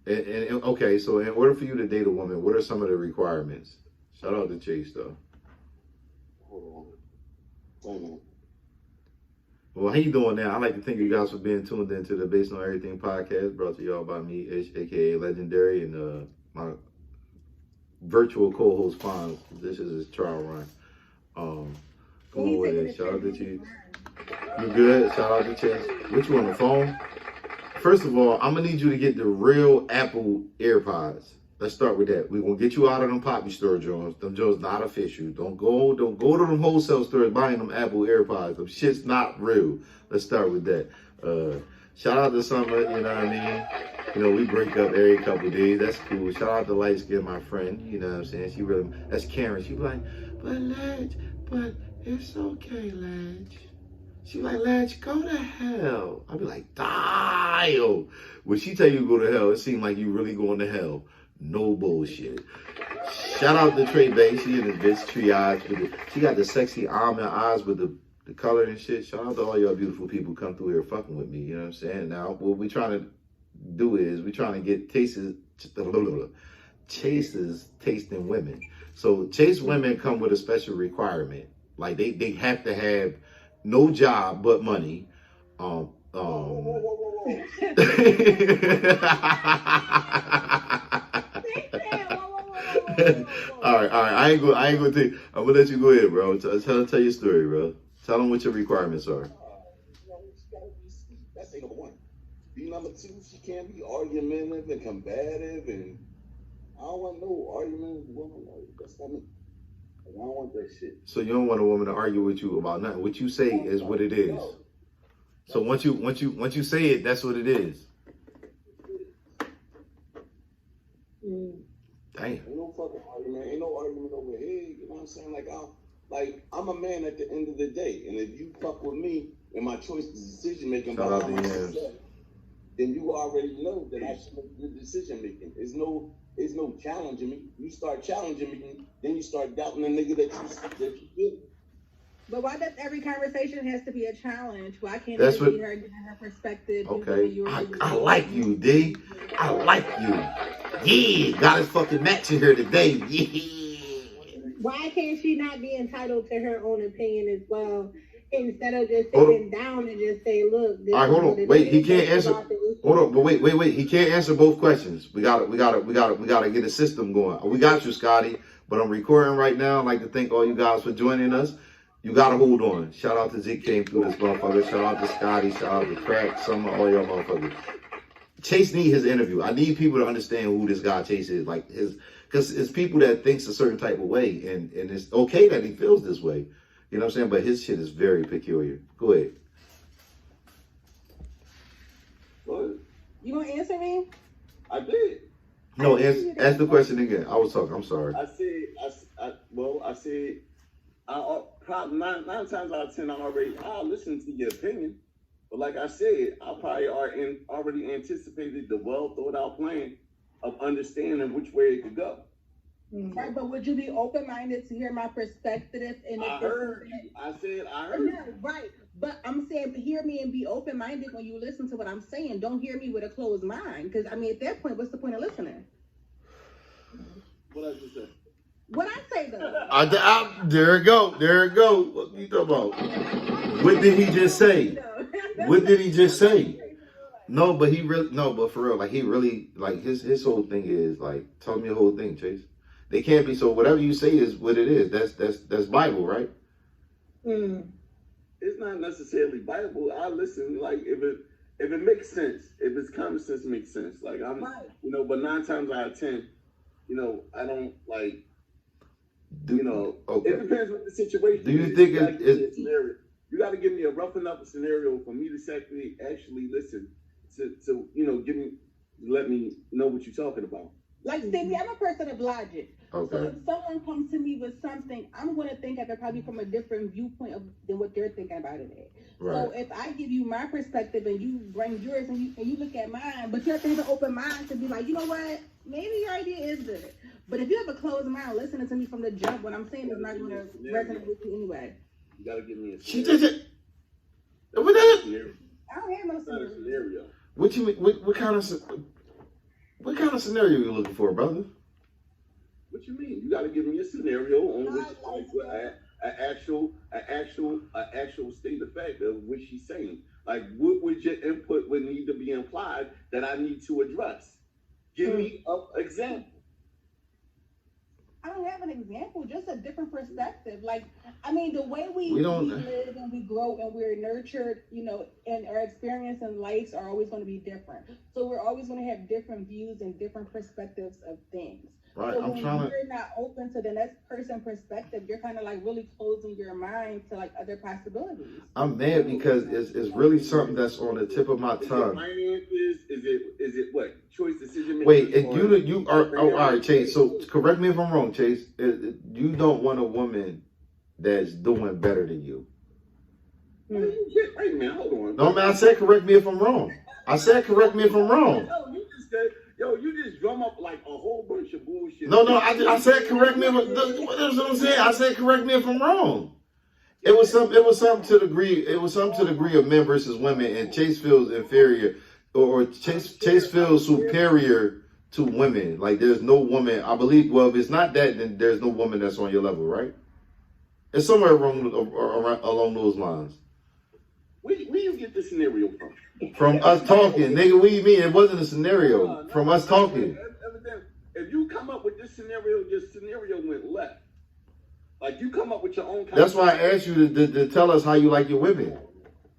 Okay, so in order for you to date a woman, what are some of the requirements? Shout out to Chase though. Hold on. Well, how you doing now? I'd like to thank you guys for being tuned into the Based on Everything podcast, brought to y'all by me, Ish, aka Legendary, and my virtual co-host Fonz. This is his trial run. Come on with it. Shout out to Chase. You good? Shout out to Chase. What you on the phone? First of all, I'm gonna need you to get the real Apple AirPods. Let's start with that. We're gonna get you out of them poppy store Jones. Them Jones not official. Don't go to them wholesale stores buying them Apple AirPods. Them shit's not real. Let's start with that. Shout out to Summer, you know what I mean? You know, we break up every couple days. That's cool. Shout out to Light Skin, my friend. You know what I'm saying? She really, that's Karen. She be like, but Ledge, but it's okay, Ledge. She like, Ledge, go to hell. I be like, die. When she tell you to go to hell, it seems like you really going to hell. No bullshit. Shout out to Trey Bay. She in the bitch triage. She got the sexy almond eyes with the color and shit. Shout out to all y'all beautiful people come through here fucking with me. You know what I'm saying? Now, what we trying to do is we trying to get chases tasting women. So chase women come with a special requirement. Like they have to have no job but money. All right. I ain't gonna take. I'm gonna let you go ahead, bro. Tell your story, bro. Tell them what your requirements are. That's thing number one. Be number two, she can't be argumentative and combative, and I don't want no arguments, woman. That's not me. I don't want that shit. So you don't want a woman to argue with you about nothing. What you say is what it is. So once you say it, that's what it is. Damn. Ain't no fucking argument. Ain't no argument over here. You know what I'm saying? I'm a man at the end of the day, and if you fuck with me and my choice is decision making, then you already know that I should make good decision making. There's no challenging me. You start challenging me, then you start doubting the nigga that you did. But why does every conversation has to be a challenge? Why can't it be her giving her perspective? Okay, I like you, D. I like you. Yeah, got his fucking match in here today. Yeah. Why can't she not be entitled to her own opinion as well? Instead of just sitting down and just say, look. All right, hold on. Wait, he can't answer. Hold on, but wait. He can't answer both questions. We gotta get a system going. We got you, Scotty. But I'm recording right now. I'd like to thank all you guys for joining us. You gotta hold on. Shout out to Zeke came through this motherfucker. Shout out to Scotty. Shout out to Crack. Some of all y'all motherfuckers. Chase need his interview. I need people to understand who this guy Chase is. Like because it's people that thinks a certain type of way, and it's okay that he feels this way. You know what I'm saying? But his shit is very peculiar. Go ahead. What? You gonna answer me? I did. No, ask the question again. I was talking. I'm sorry. I said, probably nine times out of 10, I'll listen to your opinion. But like I said, I probably already anticipated the well thought out plan of understanding which way it could go. Right, but would you be open-minded to hear my perspective? I heard you. I said I heard you. Right, but I'm saying hear me and be open-minded when you listen to what I'm saying. Don't hear me with a closed mind. Because, I mean, at that point, what's the point of listening? What I just said? What I say, though? There it go. What you talking about? What did he just say? What did he just say? No, but for real, like he really, like his whole thing is like, tell me the whole thing, Chase. They can't be, so whatever you say is what it is. That's Bible, right? It's not necessarily Bible. I listen, like if it makes sense, if it's common sense makes sense. Like but 9 times out of 10, I don't like. Okay. It depends on the situation. Do you think it's you got to give me a rough enough scenario for me to actually listen to let me know what you're talking about. Like, Stevie, I'm a person of logic. Okay. So if someone comes to me with something, I'm going to think of it probably from a different viewpoint than what they're thinking about it. Right. So if I give you my perspective and you bring yours and you look at mine, but you have to have an open mind to be like, you know what? Maybe your idea is good. But if you have a closed mind listening to me from the jump, what I'm saying is not going to resonate with you anyway. You got to give me a scenario. She did it. What I don't have no scenario. What you mean? What kind of... What kind of scenario you looking for, brother? What you mean? You got to give me a scenario on which an actual state of fact of what she's saying. Like, what would your input would need to be implied that I need to address? Give me an example. I don't have an example, just a different perspective. Like, I mean, the way we live and we grow and we're nurtured, you know, and our experience in life are always going to be different. So we're always going to have different views and different perspectives of things. Right, so when you're not open to the next person's perspective, you're kind of like really closing your mind to like other possibilities. I'm mad because it's really something that's on the tip of my tongue. Is it what? Choice decision making? Wait, and you are all right, Chase. So correct me if I'm wrong, Chase. You don't want a woman that's doing better than you. Wait a minute, hold on. No, man, I said correct me if I'm wrong. I said correct me if I'm wrong. You just drum up like a whole bunch of bullshit. No, I said correct me. That's what I'm saying. I said correct me if I'm wrong. It was something to the degree of men versus women, and Chase feels inferior, or Chase feels superior to women. Like there's no woman. I believe. Well, if it's not that, then there's no woman that's on your level, right? It's somewhere along those lines. Where you get this scenario from? From us talking, nigga. What do you mean? It wasn't a scenario. From us talking. If you come up with this scenario, your scenario went left. Like you come up with your own. That's why I asked you to tell us how you like your women.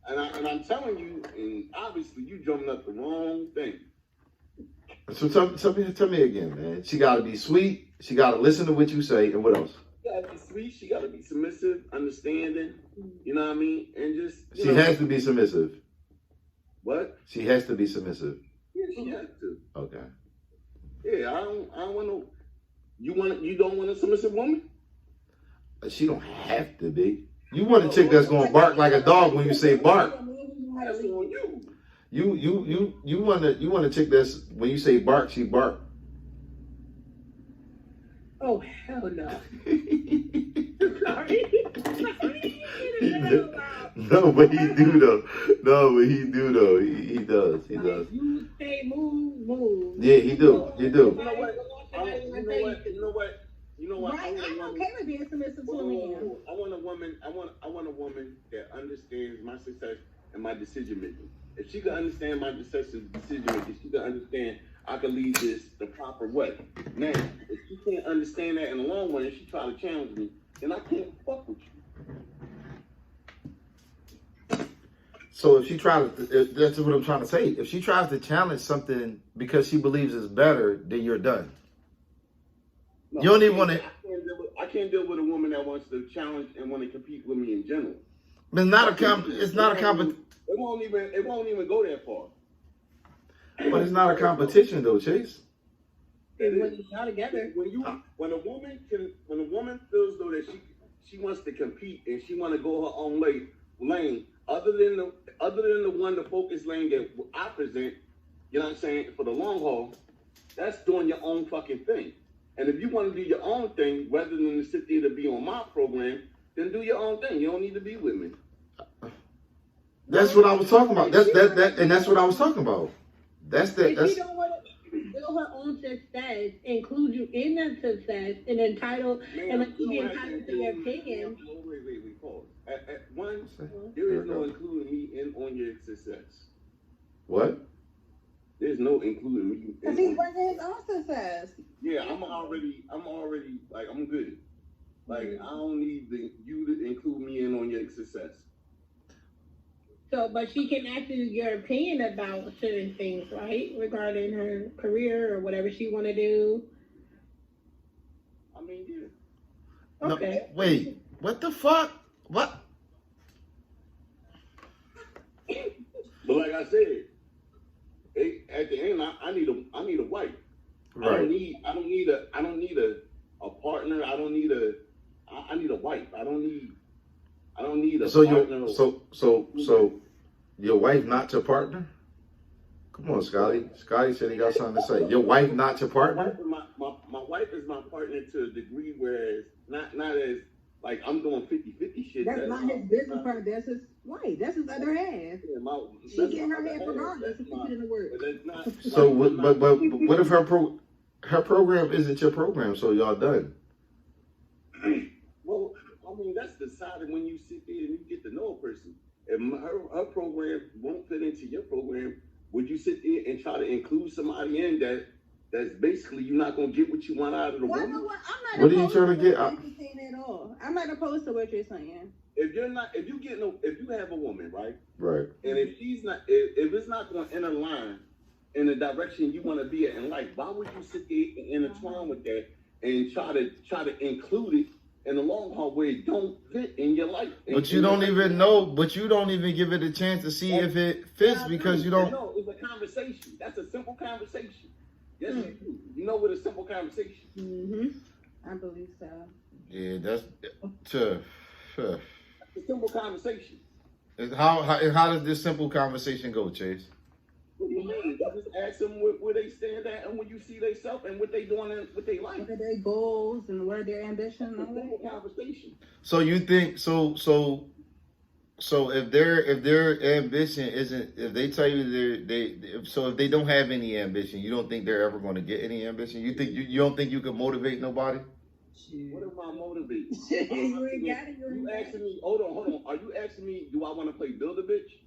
And I'm telling you, and obviously you drumming up the wrong thing. So tell me again, man. She got to be sweet. She got to listen to what you say, and what else? She got to be sweet. She got to be submissive, understanding. You know what I mean? And just she has to be submissive. What? She has to be submissive. Yeah, she has to. Okay. Yeah, I don't want no. You don't want a submissive woman? She don't have to be. You want a chick that's gonna bark like a dog when you say bark. That's on you. You want a chick that's when you say bark, she bark. Oh hell no. Sorry. No, but he do though. No, but he do though. He does. He does. You say move. Yeah, he do. He do. You know what? Right, I'm okay with being submissive to a man. I want a woman that understands my success and my decision making. If she can understand my decision making, she can understand I can lead this the proper way. Now, if she can't understand that in the long run and she try to challenge me, then I can't fuck with you. So if she tries, that's what I'm trying to say. If she tries to challenge something because she believes it's better, then you're done. No, you don't even want to. I can't deal with a woman that wants to challenge and want to compete with me in general. But it's not a competition. It won't even go that far. But it's not a competition though, Chase. When you're not together. When a woman feels though that she wants to compete and she want to go her own lane, other than the one, the focus lane that I present, you know what I'm saying, for the long haul, that's doing your own fucking thing. And if you want to do your own thing, rather than to sit there to be on my program, then do your own thing. You don't need to be with me. That's what I was talking about. That's what I was talking about. If she don't want to build her own success, include you in that success, and entitled, and like you be entitled to your opinion. Wait, pause. At one, there is no including me in on your success. What? There's no including me. Because he's working his own success. Yeah, I'm already like I'm good. Like I don't need you to include me in on your success. So, but she can ask you your opinion about certain things, right? Regarding her career or whatever she want to do. I mean, yeah. Okay. No, wait, what the fuck? What? But like I said, at the end, I need a wife. Right. I don't need a partner. I need a wife. I don't need a partner. So your wife not your partner? Come on, Scotty. Scotty said he got something to say. Your wife not your partner? My wife is my partner to a degree where it's not as like I'm doing 50-50 shit. That's not his business partner. That's his Right, that's his other half. She getting her half regardless if you put in the work. So, but what if her program isn't your program? So y'all done. Well, I mean, that's decided when you sit there and you get to know a person. If her program won't fit into your program, would you sit there and try to include somebody in that's basically you're not gonna get what you want out of the woman? You know what? I'm not what are you trying to get? At all. I'm not opposed to what you're saying. If you have a woman, right? Right. And if she's not, if it's not going to interline in the direction you want to be at in life, why would you sit there and intertwine with that and try to include it in the long haul where it don't fit in your life? But you don't even know. But you don't even give it a chance to see if it fits because you don't. No, it's a conversation. That's a simple conversation. Yes, you do. You know what a simple conversation. I believe so. Yeah, that's a simple conversation. How does this simple conversation go, Chase? What do you mean? You just ask them where they stand at and when you see they self and what they doing and what they like. What are their goals and what are their ambitions? Simple conversation. So you think so if their ambition isn't, if they tell you if they don't have any ambition, you don't think they're ever going to get any ambition? You think you don't think you can motivate nobody? What am I motivating? You asking me, hold on. Are you asking me, do I want to play Build-A-Bitch?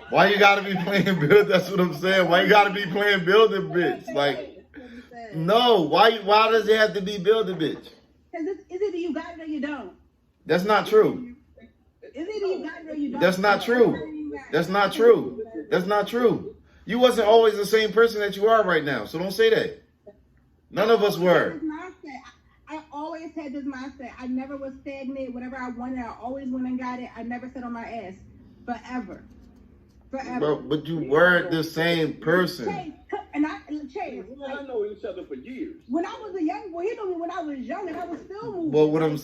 Why you gotta be playing Build? That's what I'm saying. Why you gotta be playing Build-A-Bitch? Like, no. Why does it have to be Build-A-Bitch? Because it's either you got it or you don't. That's not true. It's either you got it or you don't. That's not true. That's not true. That's not true. You wasn't always the same person that you are right now. So don't say that. None of us were. I always had this mindset. I never was stagnant. Whatever I wanted, I always went and got it. I never sat on my ass. Forever. But you weren't the same person. Chase, I know each other for years. When I was a young boy, he knew me when I was young, and I was still moving. Well, what I'm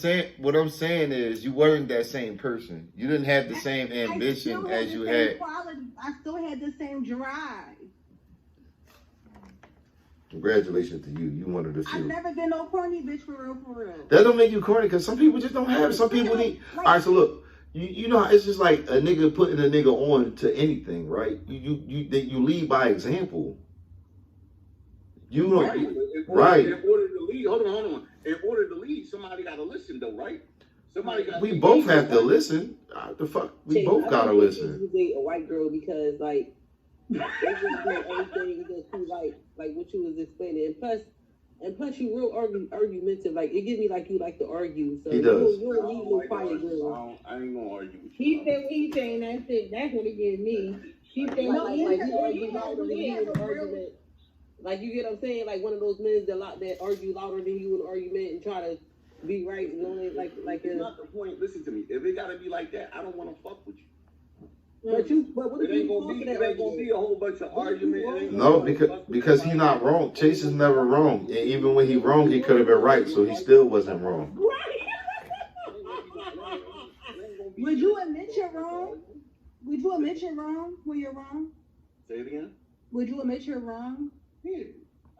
saying is, you weren't that same person. You didn't have the same ambition as you had. I still had the same drive. Congratulations to you. You wanted to feel. I've never been no corny bitch for real. That don't make you corny because some people just don't have it. Some people need. All right, so look, you know, it's just like a nigga putting a nigga on to anything, right? You lead by example. You know, right? In order to lead, hold on. In order to lead, somebody got to listen, though, right? Somebody got. We both have to listen. The fuck, we both gotta listen. You date a white girl because like. They just do everything that you like what you was explaining, and plus you real argumentative. Like it gives me like you like to argue. So he does. You don't need no quiet girl. I ain't gonna argue with you. He said what he's saying. That's it. That's what it gives me. He said like you argue louder than you in an argument. Like you get what I'm saying? Like one of those men that argue louder than you in an argument and try to be right and only like. It's not the point. Listen to me. If it gotta be like that, I don't want to fuck with you. But what it ain't gonna be a whole bunch of argument. No, because he's not wrong. Chase is never wrong, and even when he wrong, he could have been right, so he still wasn't wrong. Would you admit you're wrong? Would you admit you're wrong when you're wrong? Say it again. Would you admit you're wrong? Yeah,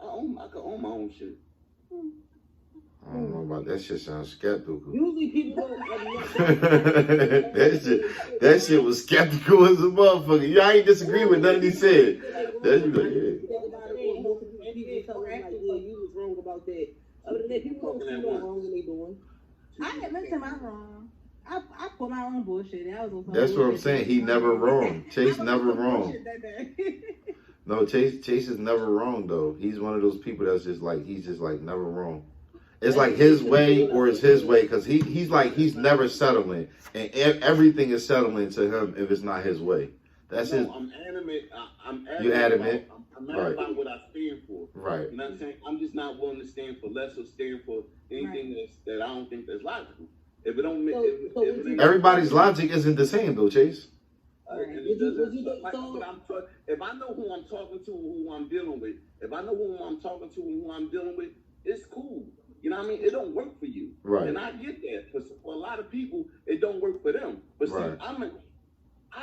I can own my own shit. I don't know about that. Shit sounds skeptical. Usually people don't. that shit was skeptical as a motherfucker. Yeah, I ain't disagree with nothing he said. That's like, you was wrong about that. Other than that, people don't see no wrong in they doing. I admit to my wrong. I put my own bullshit. That's what I'm saying. He never wrong. Chase never wrong. No, Chase is never wrong though. He's one of those people that's just like never wrong. It's like his way or it's his way because he's never settling and everything is settling to him if it's not his way. That's his. I'm adamant. You adamant. I'm adamant about what I stand for. Right. You know what I'm saying? I'm just not willing to stand for less or stand for anything that I don't think that's logical. If it don't make everybody's logic isn't the same though, Chase. If I know who I'm talking to, who I'm dealing with, it's cool. You know what I mean? It don't work for you. Right. And I get that. For a lot of people, it don't work for them. But see, I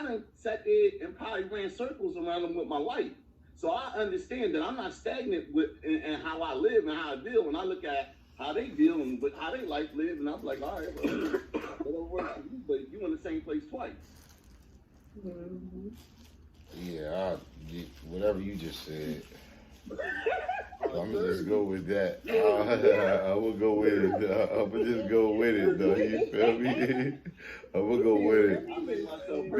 done sat there and probably ran circles around them with my life. So I understand that I'm not stagnant with and how I live and how I deal. When I look at how they deal and how they life live, and I'm like, all right, well, It'll work for you, but you in the same place twice. Mm-hmm. Yeah, whatever you just said. I'm gonna just go with that. I will go with it. I'm gonna just go with it, though. You feel me? I'm gonna go with it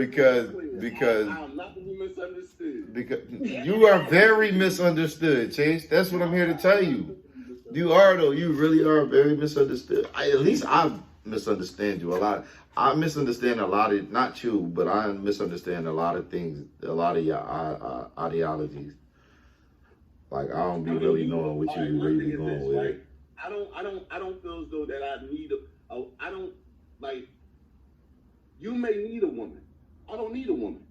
because I'm not to be misunderstood. because you are very misunderstood, Chase. That's what I'm here to tell you. You are though. You really are very misunderstood. At least I misunderstand you a lot. I misunderstand a lot of, not you, but I misunderstand a lot of things, a lot of your ideologies. Like I don't be really knowing what you really be going with. Like, I don't feel as though that I need I don't like. You may need a woman. I don't need a woman.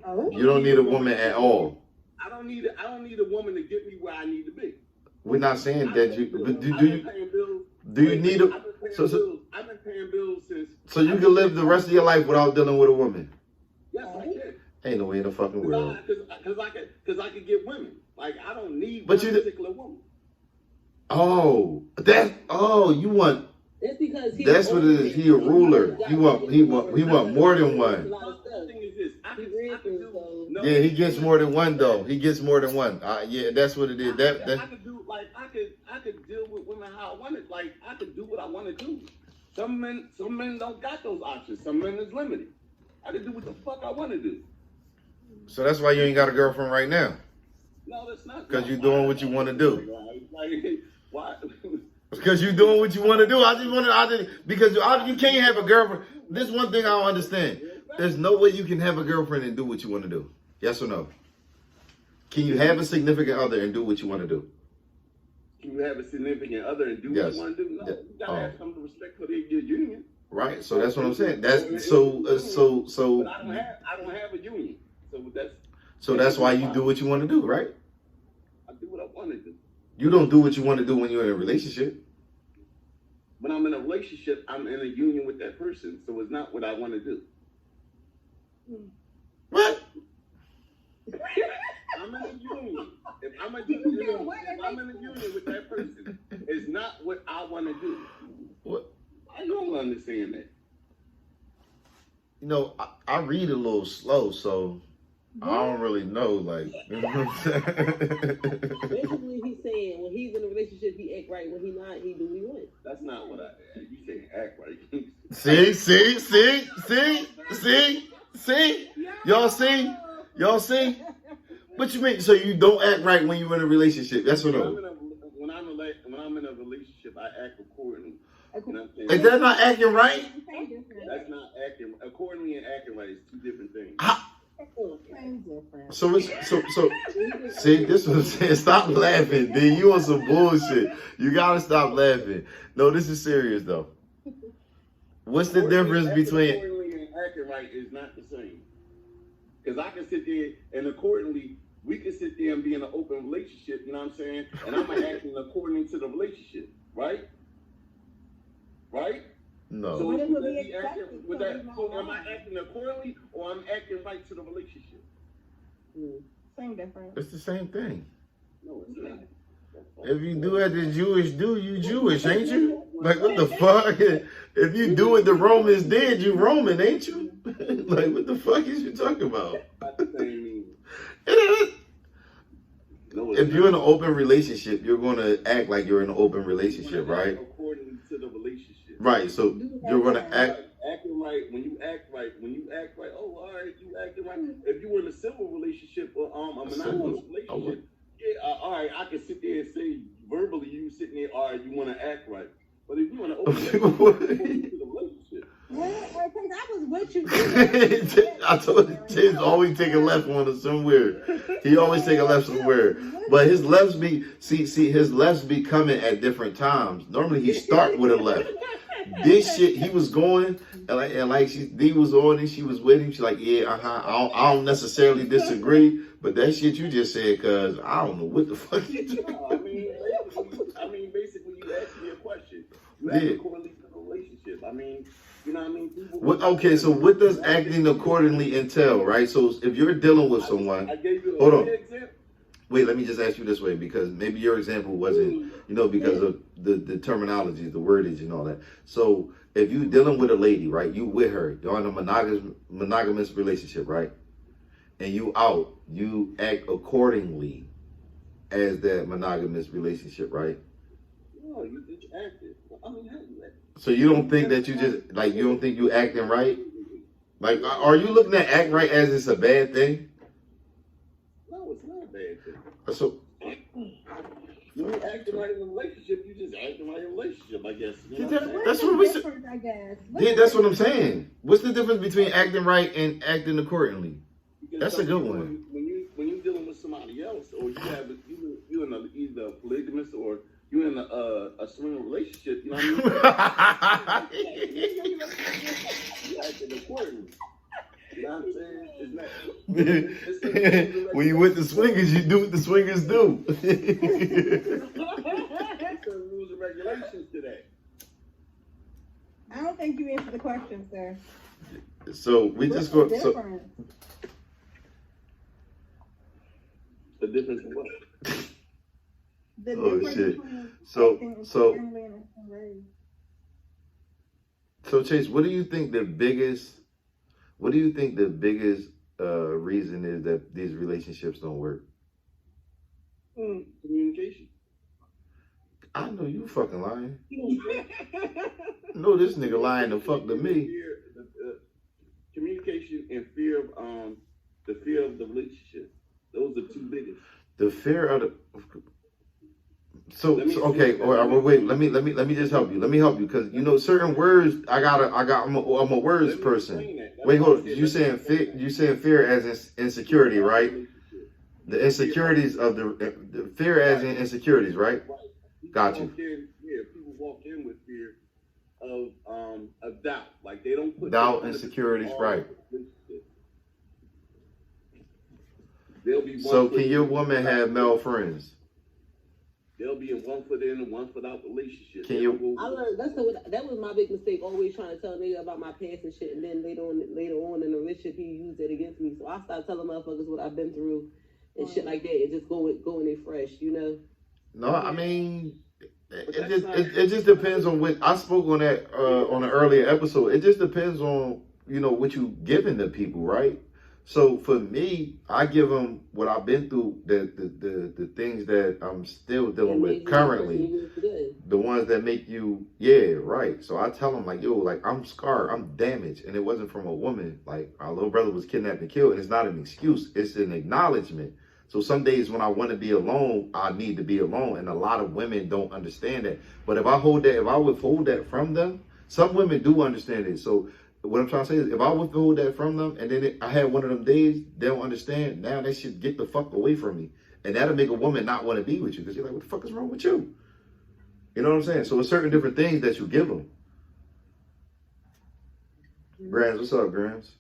Oh. You don't need a woman at all. I don't need a woman to get me where I need to be. We're not saying that you. But do you need a? I've been paying bills since. So you can live the rest of your life without dealing with a woman. Yes, I can. Ain't no way in the fucking world. Because I can get women. Like I don't need one particular woman. You want. That's because That's what it is. He a ruler. He want more than one. The thing is this. I can do. No, Yeah, he gets more than one though. He gets more than one. Yeah, that's what it is. I could do I could deal with women how I want it. Like I could do what I want to do. Some men don't got those options. Some men is limited. I can do what the fuck I want to do. So that's why you ain't got a girlfriend right now. No, that's not. Because you're doing what you want to do. Like, why? Because you're doing what you want to do. Because you can't have a girlfriend. This one thing I don't understand. There's no way you can have a girlfriend and do what you want to do. Yes or no? Can you have a significant other and do what you want to do? Can you have a significant other and do what you want to do? No, you gotta have some respect for their union. Right. So that's what I'm saying. That's so. But I don't have a union. So that's why you do what you want to do, right? I do what I want to do. You don't do what you want to do when you're in a relationship. When I'm in a relationship, I'm in a union with that person, so it's not what I want to do. What? I'm in a union. If I'm in a union with that person, it's not what I want to do. What? I don't understand that. You know, I read a little slow, so I don't really know, like, you know what I'm saying? Basically, he's saying when he's in a relationship, he act right. When he not, he do what he wants. That's not what you saying act right. See? Y'all see? What you mean? So you don't act right when you're in a relationship? That's what no. When I'm in a relationship, I act accordingly. You know is that not acting right? That's not acting accordingly, and acting right is two different things. So see, this was saying, stop laughing, D. You on some bullshit. You gotta stop laughing. No, this is serious though. What's the difference between accordingly and acting right is not the same. Because I can sit there and accordingly, we can sit there and be in an open relationship, you know what I'm saying? And I'm acting according to the relationship, right? Right? No. So am I acting accordingly or I'm acting right to the relationship? Same difference. It's the same thing. No, it's not. If you do as the Jewish do, you Jewish, ain't you? Like, what the fuck? If you do what the Romans did, you Roman, ain't you? Like, what the fuck is you talking about? If you're in an open relationship, you're going to act like you're in an open relationship, right? According to the relationship. Right, so you're going to act. Acting right, when you act right, oh, all right, you acting right. If you were in a civil relationship or a monogamous relationship, all right, I can sit there and say verbally, you sitting there, all right, you want to act right. But if you want to open the relationship. I was with you. I told you, Tim's always take a left on somewhere. He always take a left somewhere. But his lefts his lefts be coming at different times. Normally he start with a left. This shit, he was going, D was on and she was with him. She's like, yeah, I don't necessarily disagree, but that shit you just said, cause I don't know what the fuck you doing. Basically, you asked me a question. You asked accordingly to the relationship. You know what I mean? Okay, so what does acting accordingly entail, right? So if you're dealing with someone, I gave you hold on. Example. wait, let me just ask you this way, because maybe your example wasn't, because of the terminology, the wordage and all that. So if you dealing with a lady, right, you with her, you're in a monogamous relationship, right? And you out, you act accordingly as that monogamous relationship, right? No, you just acted. I mean, how you act? So you don't think that you just, like, you don't think you acting right? Like, are you looking at act right as it's a bad thing? No, it's not a bad thing. So When you acting right in a relationship, you just acting right in a relationship, I guess. You know what I'm saying? that's what we said. I guess. Yeah, that's what I'm saying. What's the difference between acting right and acting accordingly? Because That's a good one. When you're dealing with somebody else, or you in either a polygamous or you in a swinging relationship, you know what I mean? You acting accordingly. You know what I'm saying? It's not. When you with the swingers, you do what the swingers do. There's certain rules and regulations to that. I don't think you answered the question, sir. So we just go. So, The difference in what? The oh difference shit. between So acting so accordingly and right. so Chase, what do you think the biggest reason is that these relationships don't work? Communication. I know you fucking lying. No, this nigga lying the fuck to me. Communication and fear of the fear of the relationship. Those are two biggest. The fear of the. So okay, all right, wait. Let me just help you. Let me help you, because certain words. I'm a words person. Wait, hold on. You saying fear as insecurity, right? The insecurities of the fear as in insecurities, right? Got you. Yeah, people walk in with fear of doubt, like they don't put Doubt, insecurities, right? They'll be So can your woman have male friends? They'll be in 1 foot in and 1 foot out relationship. Can you? I learned that was my big mistake. Always trying to tell nigga about my past and shit, and then later on in the relationship he used it against me. So I started telling motherfuckers what I've been through and shit like that, and just go in there fresh, No, I mean, it just depends on what I spoke on that on an earlier episode. It just depends on what you giving to people, right? So for me, I give them what I've been through, the things that I'm still dealing with currently, the ones that make you, yeah, right. So I tell them like, yo, like I'm scarred, I'm damaged, and it wasn't from a woman. Like our little brother was kidnapped and killed, and it's not an excuse, it's an acknowledgement. So some days when I want to be alone, I need to be alone, and a lot of women don't understand that. But if I withhold that from them, some women do understand it. So what I'm trying to say is, if I withhold that from them, and then I had one of them days, they don't understand. Now they should get the fuck away from me, and that'll make a woman not want to be with you, because you're like, what the fuck is wrong with you? You know what I'm saying? So it's certain different things that you give them. Grams, what's up, Grams?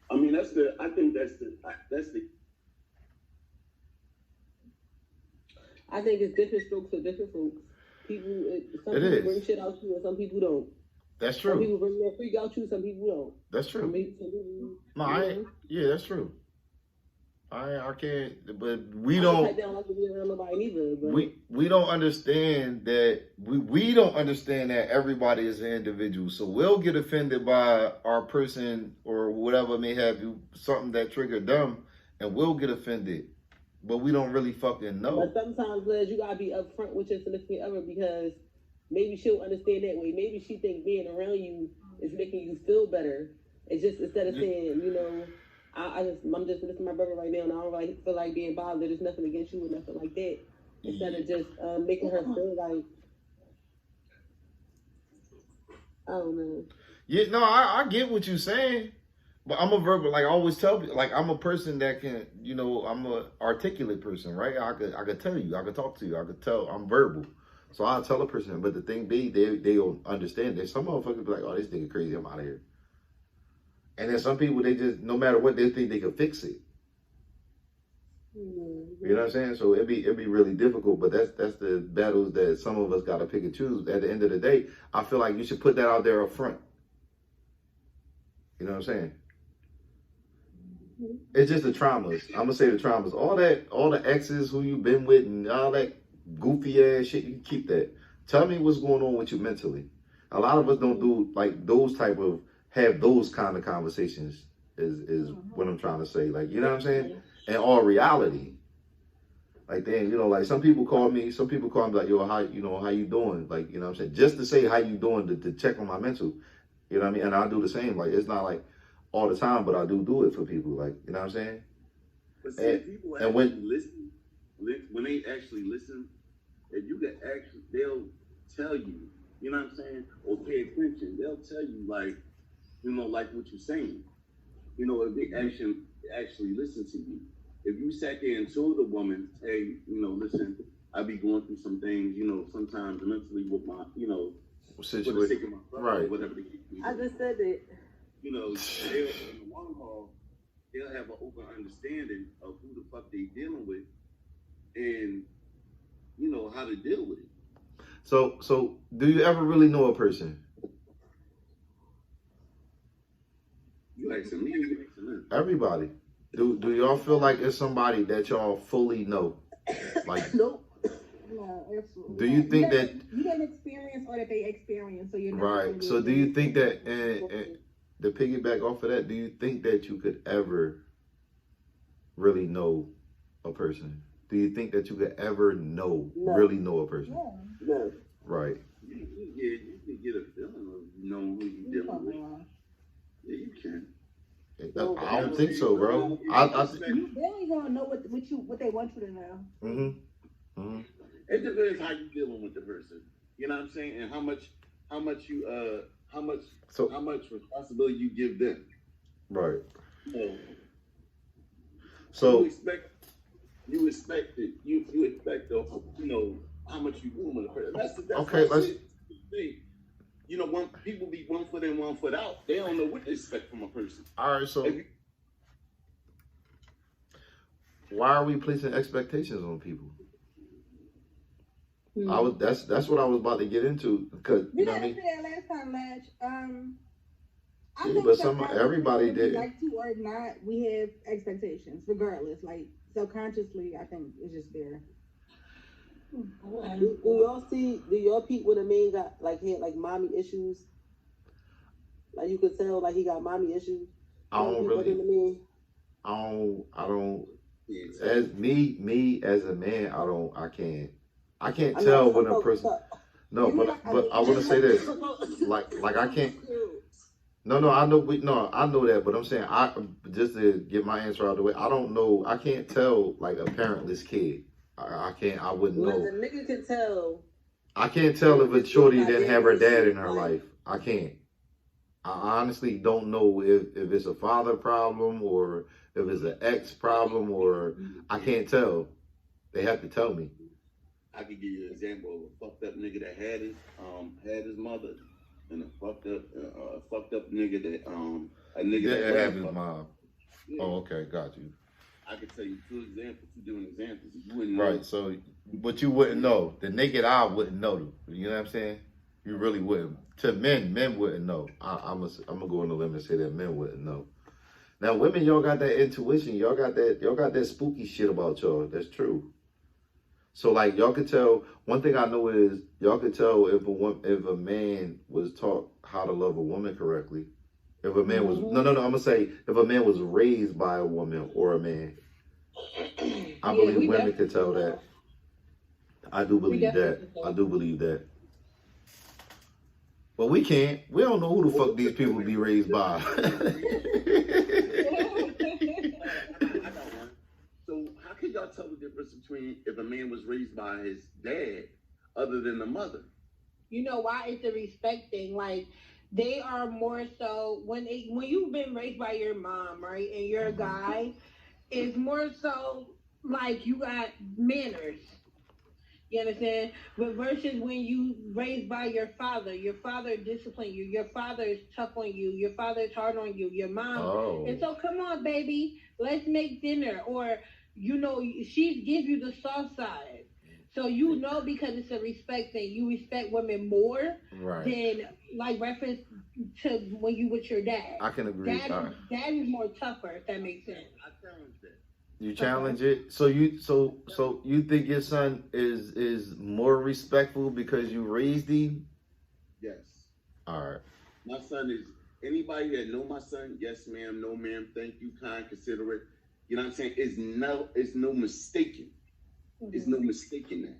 I mean, I think it's different strokes for different folks. Some people bring shit out you and some people don't. That's true. Some people bring their freak out you, some people don't. That's true. Yeah, that's true. I can't, but we don't. I don't like to be around nobody neither. But we don't understand that we don't understand that everybody is an individual. So we'll get offended by our person or whatever may have you, something that triggered them, and we'll get offended. But we don't really fucking know. But sometimes, Les, you gotta be upfront with your significant other, because maybe she'll understand that way. Maybe she thinks being around you is making you feel better. It's just instead of saying, I'm just listening to my brother right now, and I don't really feel like being bothered. There's nothing against you or nothing like that. Instead of just making her feel like, I don't know. Yeah, no, I get what you're saying. But I'm a verbal, like I always tell people, like I'm a person that can, I'm a articulate person, right? I could tell you, I could talk to you, I could tell, I'm verbal. So I'll tell a person, but the thing be, they don't understand that. Some motherfuckers be like, oh, this nigga crazy, I'm out of here. And then some people, they just, no matter what, they think they can fix it. Mm-hmm. You know what I'm saying? So it'd be really difficult, but that's the battles that some of us gotta pick and choose. At the end of the day, I feel like you should put that out there up front. You know what I'm saying? It's just the traumas. I'm gonna say the traumas. All the exes who you've been with and all that goofy ass shit, you can keep that. Tell me what's going on with you mentally. A lot of us don't do like those type of have those kind of conversations is what I'm trying to say. Like, you know what I'm saying? In all reality. Like, then, like some people call me like, yo, how you doing? Like, you know what I'm saying? Just to say how you doing to check on my mental. You know what I mean? And I do the same. Like, it's not like all the time, but I do it for people. Like, you know what I'm saying? But see, people actually listen. When they actually listen, if you can actually, they'll tell you, you know what I'm saying? Or pay attention. They'll tell you, like, like what you're saying. If they actually listen to you. If you sat there and told the woman, hey, listen, I be going through some things, sometimes mentally with my, for the sake of my brother, right, whatever the case is. I just said it. They'll, in the long haul, they'll have an open understanding of who the fuck they dealing with and, how to deal with it. So do you ever really know a person? You asking me, you asking them? Everybody. Do y'all feel like it's somebody that y'all fully know? Like, nope. No, absolutely. Do you think that you didn't experience or that they experienced? So you're not right. So do you think that, and to piggyback off of that, do you think that you could ever really know a person? Do you think that you could ever really know a person? Yeah. No. Right. You can get a feeling of knowing who you're dealing with. Yeah, you can. I don't think so, bro. You really gonna know what they want you to know. It depends how you dealing with the person. You know what I'm saying, and how much responsibility you give them. Right. So you expect how much you doing with a person. That's okay. Let's. People be 1 foot in, 1 foot out. They don't know what to expect from a person. All right, so why are we placing expectations on people? That's what I was about to get into, because you know what I mean. That last time, Latch. I think but everybody did. Like to or not, we have expectations, regardless. Like subconsciously, I think it's just there. Do y'all peep when a man got had mommy issues? Like you could tell he got mommy issues. I don't. As me as a man, I can't tell when a person. No, but I want to say this. Like I can't. No, I know that, but I'm saying just to get my answer out of the way. I don't know. I can't tell a parentless kid. I wouldn't know. The nigga can tell. I can't tell if a shorty didn't have her dad in her life. I can't. I honestly don't know if it's a father problem or if it's an ex problem, or I can't tell. They have to tell me. I could give you an example of a fucked up nigga that had his mother, and a fucked up nigga that that have his mom. Yeah. Oh, okay, got you. I could tell you two different examples. You wouldn't know. Right, so, but you wouldn't know. The naked eye wouldn't know. You know what I'm saying? You really wouldn't. To men wouldn't know. I'm gonna go on the limb and say that men wouldn't know. Now, women, y'all got that intuition. Y'all got that spooky shit about y'all. That's true. So, y'all could tell. One thing I know is y'all could tell if a man was taught how to love a woman correctly. If a man was I'm gonna say if a man was raised by a woman or a man. I believe women could tell that. I do believe that. But we can't. We don't know who the fuck these people be raised by. I got one. So how can y'all tell the difference between if a man was raised by his dad other than the mother? You know why? It's a respect thing. They are more so when you've been raised by your mom, right, and you're a guy, it's more so you got manners. You understand? But versus when you raised by your father disciplined you, your father is tough on you, your father is hard on you, your mom. And so come on, baby, let's make dinner, or she gives you the soft side. So you know, because it's a respect thing, you respect women more than like reference to when you with your dad. I can agree. Dad is more tougher, if that makes sense. I challenge that. You challenge it. So you think your son is more respectful because you raised him? Yes. All right. My son is, anybody that know my son, yes ma'am, no ma'am, thank you, kind, considerate. You know what I'm saying? It's no mistaking. It's no mistaking that.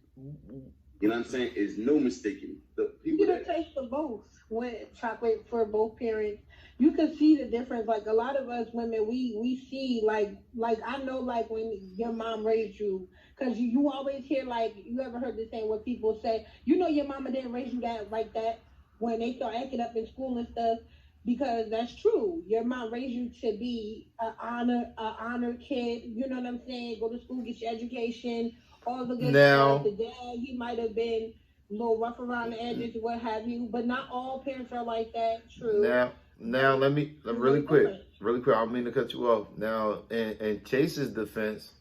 You know what I'm saying? It's no mistaking. The people You get a taste of both. When chocolate for both parents, you can see the difference. Like a lot of us women, we see like I know like when your mom raised you, because you always hear like, you ever heard the saying where people say, you know, your mama didn't raise you that like that when they start acting up in school and stuff. Because that's true. Your mom raised you to be an honor kid. You know what I'm saying? Go to school, get your education, all the good stuff. The dad, he might have been a little rough around the edges, what have you. But not all parents are like that. True. Now let me really quick. I don't mean to cut you off. Now, in Chase's defense,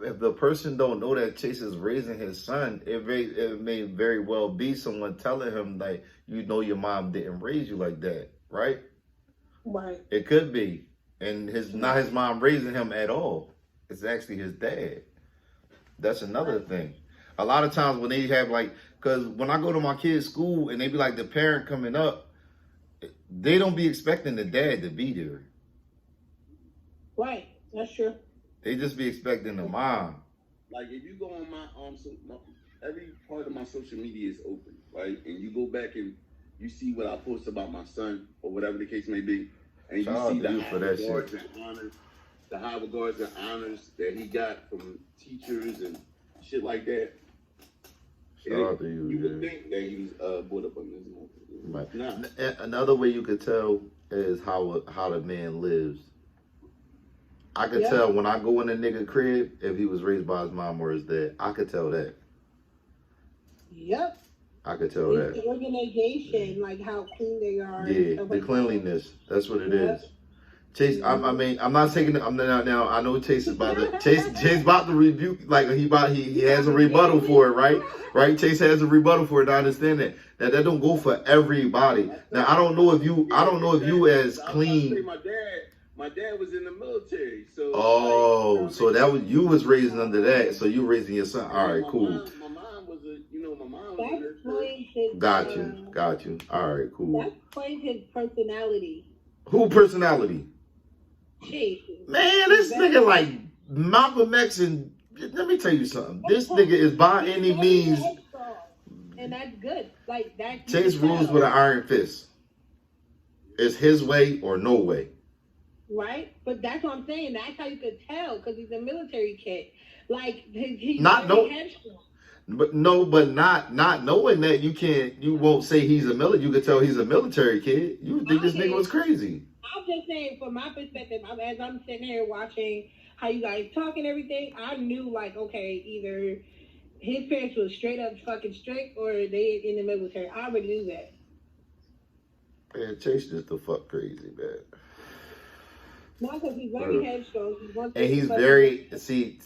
if the person don't know that Chase is raising his son, it may very well be someone telling him like, you know, your mom didn't raise you like that, right? Right. It could be, and not his mom raising him at all. It's actually his dad. That's another thing. A lot of times when they have like, because when I go to my kids' school and they be like the parent coming up, they don't be expecting the dad to be there. Right. That's true. They just be expecting the mom. Like if you go on my every part of my social media is open, right? And you go back and you see what I post about my son or whatever the case may be, and you see the high regards and honors that he got from teachers and shit like that. Shout out to you. You would think that he was brought up on this movie. Right. Nah. Another way you could tell is how the man lives. I could tell when I go in a nigga crib if he was raised by his mom or his dad. I could tell that. Yep. I could tell that. The organization, like how clean they are. Yeah, the cleanliness. That's what it is. Chase, I mean, I'm not taking it. Now. I know Chase is about to. Chase about to rebuke. Like he has a rebuttal for it, right? Right. Chase has a rebuttal for it. I understand that. That don't go for everybody. Now I don't know if you as clean. My dad was in the military, so. Oh, so that was you was raising under that. So you raising your son. All right, cool. My mom was Got you. All right, cool. That explains his personality. Who personality? Chase. Man, this nigga like Malcolm X and let me tell you something. This nigga is by any means. And that's good. Like that. Chase rules with an iron fist. It's his way or no way. Right? But that's what I'm saying. That's how you could tell, because he's a military kid. Like he's not headstrong. But not knowing that you won't say he's a military. You could tell he's a military kid. You think this nigga was crazy. I'm just saying, from my perspective, as I'm sitting here watching how you guys talk and everything, I knew like, okay, either his parents was straight up fucking strict or they in the military. I already knew that. Man, Chase just the fuck crazy, man. No, because he's very headstrong. And he's very see.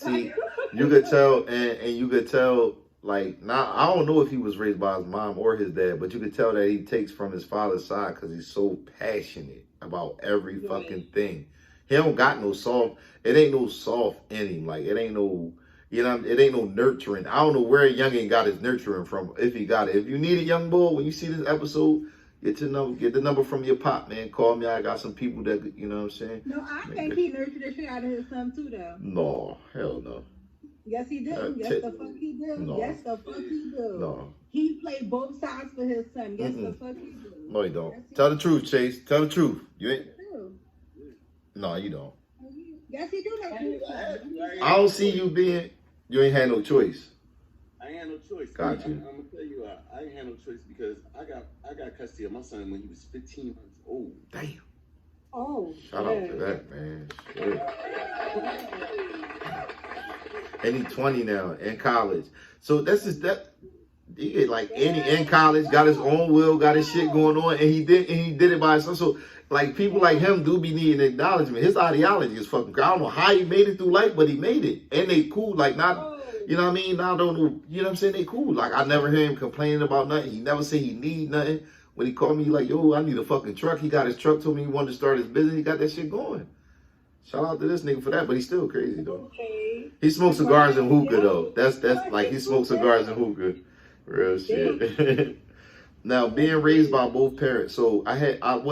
You could tell, and you could tell. Like now, I don't know if he was raised by his mom or his dad, but you could tell that he takes from his father's side because he's so passionate about every fucking thing. He don't got no soft. It ain't no soft in him. Like it ain't no, it ain't no nurturing. I don't know where a youngin got his nurturing from. If he got it, if you need a young boy, when you see this episode, get the number from your pop, man. Call me. I got some people that you know what I'm saying. No, I think he nurtured the shit out of his son too, though. No, hell no. Yes, he did. Yes, the fuck he did. No. Yes, the fuck he did. No. He played both sides for his son. Yes, the fuck he did. No, you don't. Yes, tell the truth, Chase. Tell the truth. You ain't. No, you don't. Yes, he do. I don't see you being. You ain't had no choice. I ain't had no choice. Got you. I'm gonna tell you, I ain't had no choice because I got custody of my son when he was 15 months old. Damn. Oh. Shout out to that, man. Shit. And he's 20 now, in college. So that's just that. He get like in college, got his own will, got his shit going on, and he did it by himself. So like people like him do be needing acknowledgement. His ideology is fucking. I don't know how he made it through life, but he made it, and they cool. Like not, You know what I mean? I don't know. You know what I'm saying? They cool. Like, I never hear him complaining about nothing. He never say he need nothing. When he called me, he like, yo, I need a fucking truck. He got his truck, told me he wanted to start his business. He got that shit going. Shout out to this nigga for that, but he's still crazy, though. Okay. He smokes cigars and hookah, though. That's like, he smokes cigars and hookah. Real shit. Now, being raised by both parents, so I don't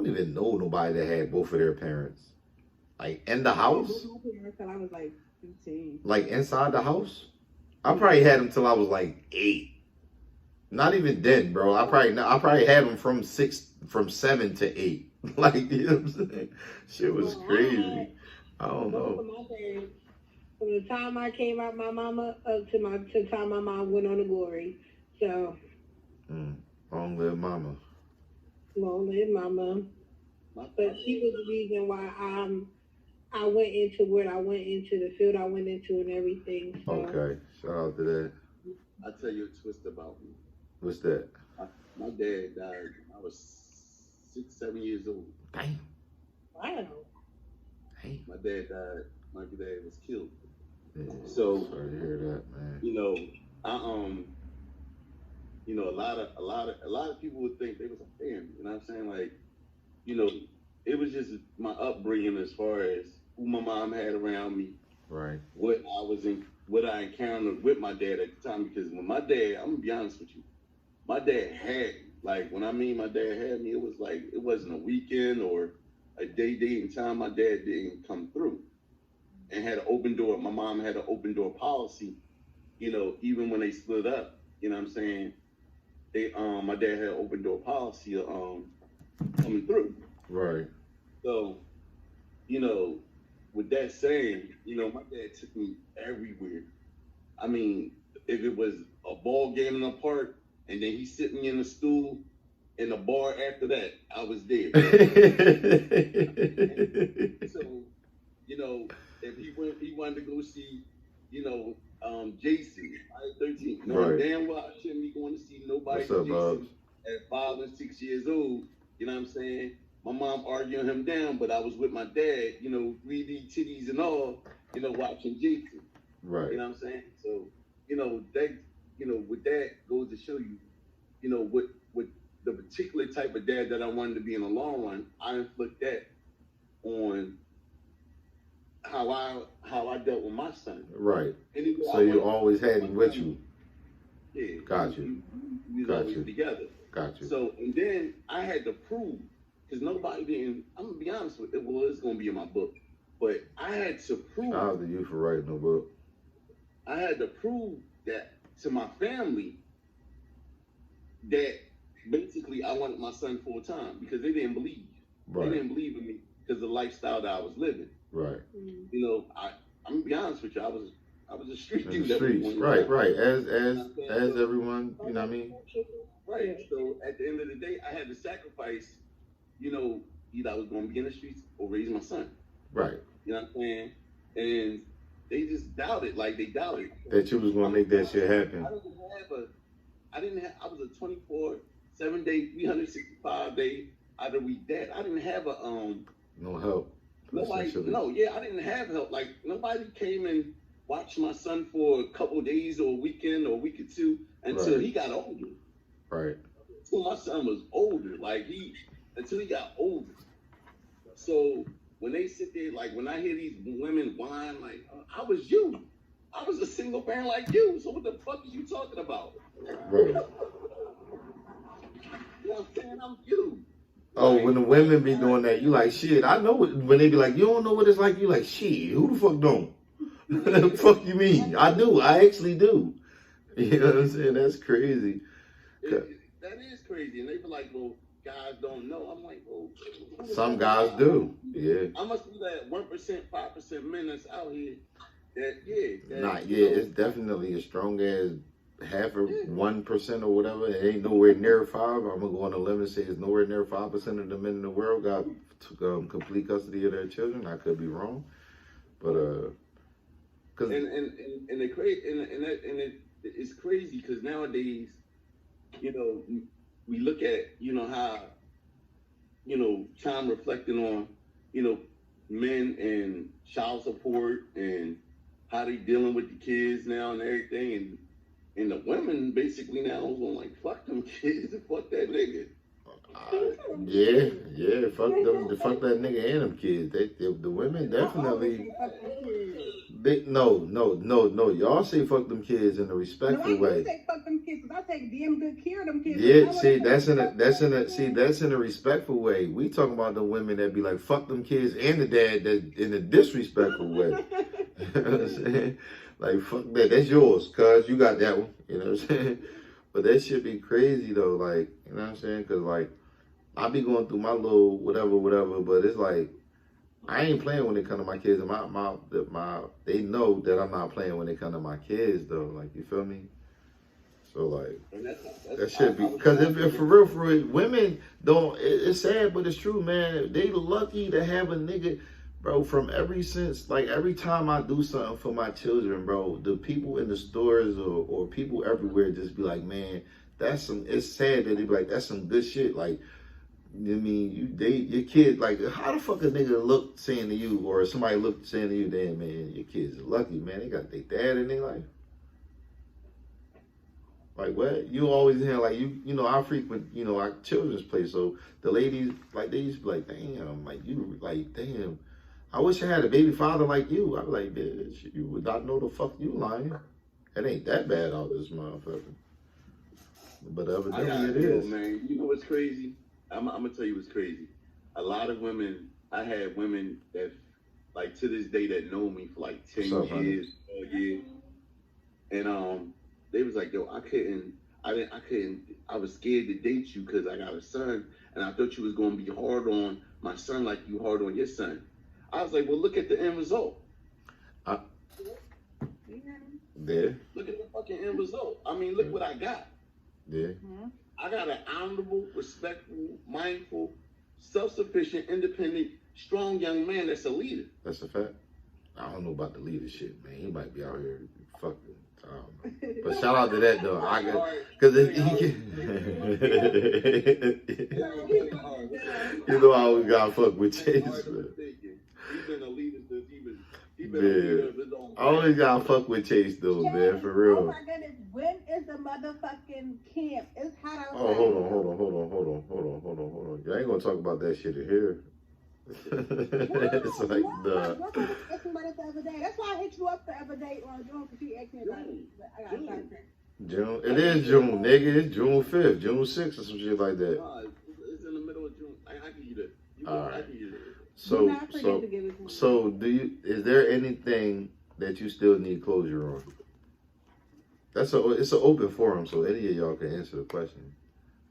even know nobody that had both of their parents. Like, in the house? Until I was like 15. Like, inside the house? I probably had them till I was like 8. Not even then, bro. I probably had them from 7 to 8. Like, you know what I'm saying? Shit was crazy. I don't know. From the time I came out my mama up to the time my mom went on to glory. So. Long live mama. Long live mama. But she was the reason why I went into what I went into, the field I went into and everything. So. Okay. Shout out to that. I'll tell you a twist about me. What's that? My dad died when I was 6, 7 years old. Damn. Wow. Hey. My dad died. My dad was killed. Yeah, So sorry to hear that, man. You know, you know, a lot of people would think they was a family. You know what I'm saying? Like, you know, it was just my upbringing as far as who my mom had around me. Right. What I encountered with my dad at the time. Because when my dad, I'm gonna be honest with you, my dad had me. Like, when I mean my dad had me, it was like, it wasn't a weekend or a date and time my dad didn't come through. And had an open door. My mom had an open door policy, you know, even when they split up, you know what I'm saying? My dad had an open door policy coming through. Right. So, you know, with that saying, you know, my dad took me everywhere. I mean, if it was a ball game in the park, and then he's sitting in a stool in the bar after that, I was there. So, you know, if he wanted to go see, you know, Jason, I 13. Knowing damn well I shouldn't be going to see nobody Jason Bobs? At 5 and 6 years old. You know what I'm saying? My mom arguing him down, but I was with my dad, you know, 3D titties and all, you know, watching Jason. Right. You know what I'm saying? So, you know, that, you know, with that goes to show you, you know, what the particular type of dad that I wanted to be in the long run, I inflict that on how I dealt with my son. Right. So you always had him with you. Yeah. Got you. We was always together. Got you. So, and then I had to prove, because nobody didn't, I'm going to be honest with it, well, it's going to be in my book, but I had to prove. Shout out to you for writing the book. I had to prove that to my family that basically I wanted my son full time, because they didn't believe. Right. They didn't believe in me because of the lifestyle that I was living. Right. You know, I'm gonna be honest with you. I was a street dude. Right. As everyone, you know what I mean. Right. So at the end of the day, I had to sacrifice. You know, either I was gonna be in the streets or raise my son. Right. You know what I'm saying? And they just doubted. Like, they doubted that you was gonna make that shit happen. I was a 24/7 day, 365 day out of week dad. I didn't have a no help. I didn't have help. Like, nobody came and watched my son for a couple of days or a weekend or a week or two until he got older. Right. Until my son was older. Like, until he got older. So when they sit there, like, when I hear these women whine, like, I was you. I was a single parent like you. So what the fuck are you talking about? Right. You know what I'm saying? I'm you. Oh, when the women be doing that, you like, shit, I know it. When they be like, you don't know what it's like, you like, shit, who the fuck don't? The fuck you mean? I do. I actually do. You know what I'm saying? That's crazy. That is crazy. And they be like, well, guys don't know. I'm like, well, some guys do. Yeah. I must be that 1%, 5% men that's out here that, it's definitely a strong ass half or 1% or whatever. It ain't nowhere near 5. I'm gonna go on a limb and say it's nowhere near 5% of the men in the world got complete custody of their children. I could be wrong, but cause it's crazy because nowadays, you know, we look at, you know, how, you know, time reflecting on, you know, men and child support and how they dealing with the kids now and everything, and the women basically now is going like, fuck them kids and fuck that nigga. Yeah, fuck that nigga and them kids. The women definitely. No. Y'all say fuck them kids in a respectful way. I say fuck them kids because I take damn good care of them kids. Yeah, see, that's in a respectful way. We talking about the women that be like fuck them kids and the dad that in a disrespectful way. You know what I'm saying? Like fuck that. That's yours, cuz you got that one. You know what I'm saying? But that shit be crazy though. Like, you know what I'm saying? Cause like I be going through my little whatever, but it's like I ain't playing when it come to my kids, and they know that I'm not playing when it come to my kids though. Like, you feel me? So like that should be, because if for real, women don't. It's sad, but it's true, man. They lucky to have a nigga, bro. From every time I do something for my children, bro, the people in the stores or people everywhere just be like, man, that's some. It's sad that they be like, that's some good shit, like. I mean, your kid, like, how the fuck a nigga look saying to you, or somebody look saying to you, damn, man, your kids are lucky, man, they got their dad in their life. Like, what? You always hear, like, you know, I frequent, you know, our children's place, so the ladies, like, they used to be like, damn, like, you, like, damn, I wish I had a baby father like you. I'd be like, bitch, you would not know the fuck you lying. It ain't that bad out this motherfucker. But evidently it is. Man, you know what's crazy? I'm gonna tell you what's crazy. A lot of women, I had women that, like, to this day that know me for like 10 years, 12 years, and they was like, yo, I was scared to date you because I got a son, and I thought you was gonna be hard on my son like you hard on your son. I was like, well, look at the end result. There. Look at the fucking end result. I mean, look what I got. Yeah. I got an honorable, respectful, mindful, self-sufficient, independent, strong young man that's a leader. That's a fact. I don't know about the leadership, man. He might be out here fucking. But shout out to that though. I got, because you know I always gotta fuck with Chase. He's been a leader since he been a leader of his own. I always gotta fuck with Chase though, man, for real. Oh my goodness, when is the motherfucking camp? It's hot outside. Oh, hold on. You ain't gonna talk about that shit in here. It's like the. That's why I hit you up the other day on June, because you asked me about it. I got June. It is June, nigga. It's June 5th, June 6th, or some shit like that. It's in the middle of June. I give you that. All right. So, So is there anything that you still need closure on? It's an open forum, so any of y'all can answer the question.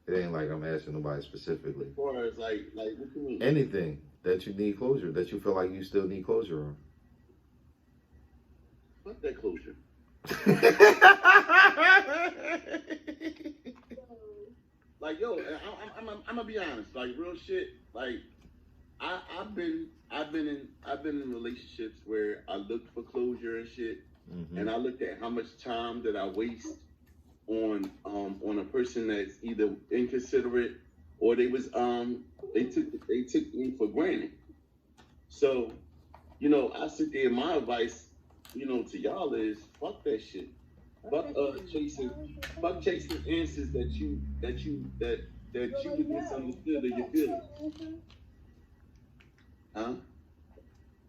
It ain't like I'm asking nobody specifically. As far as like what you mean? Anything that you need closure, that you feel like you still need closure on. Fuck that closure. Like, yo, I'm gonna be honest. Like, real shit. Like, I've been in relationships where I looked for closure and shit, and I looked at how much time that I waste on a person that's either inconsiderate or they took me for granted. So, you know, I sit there, my advice, you know, to y'all is fuck that shit. Fuck chasing answers that you misunderstood or you feel. Huh?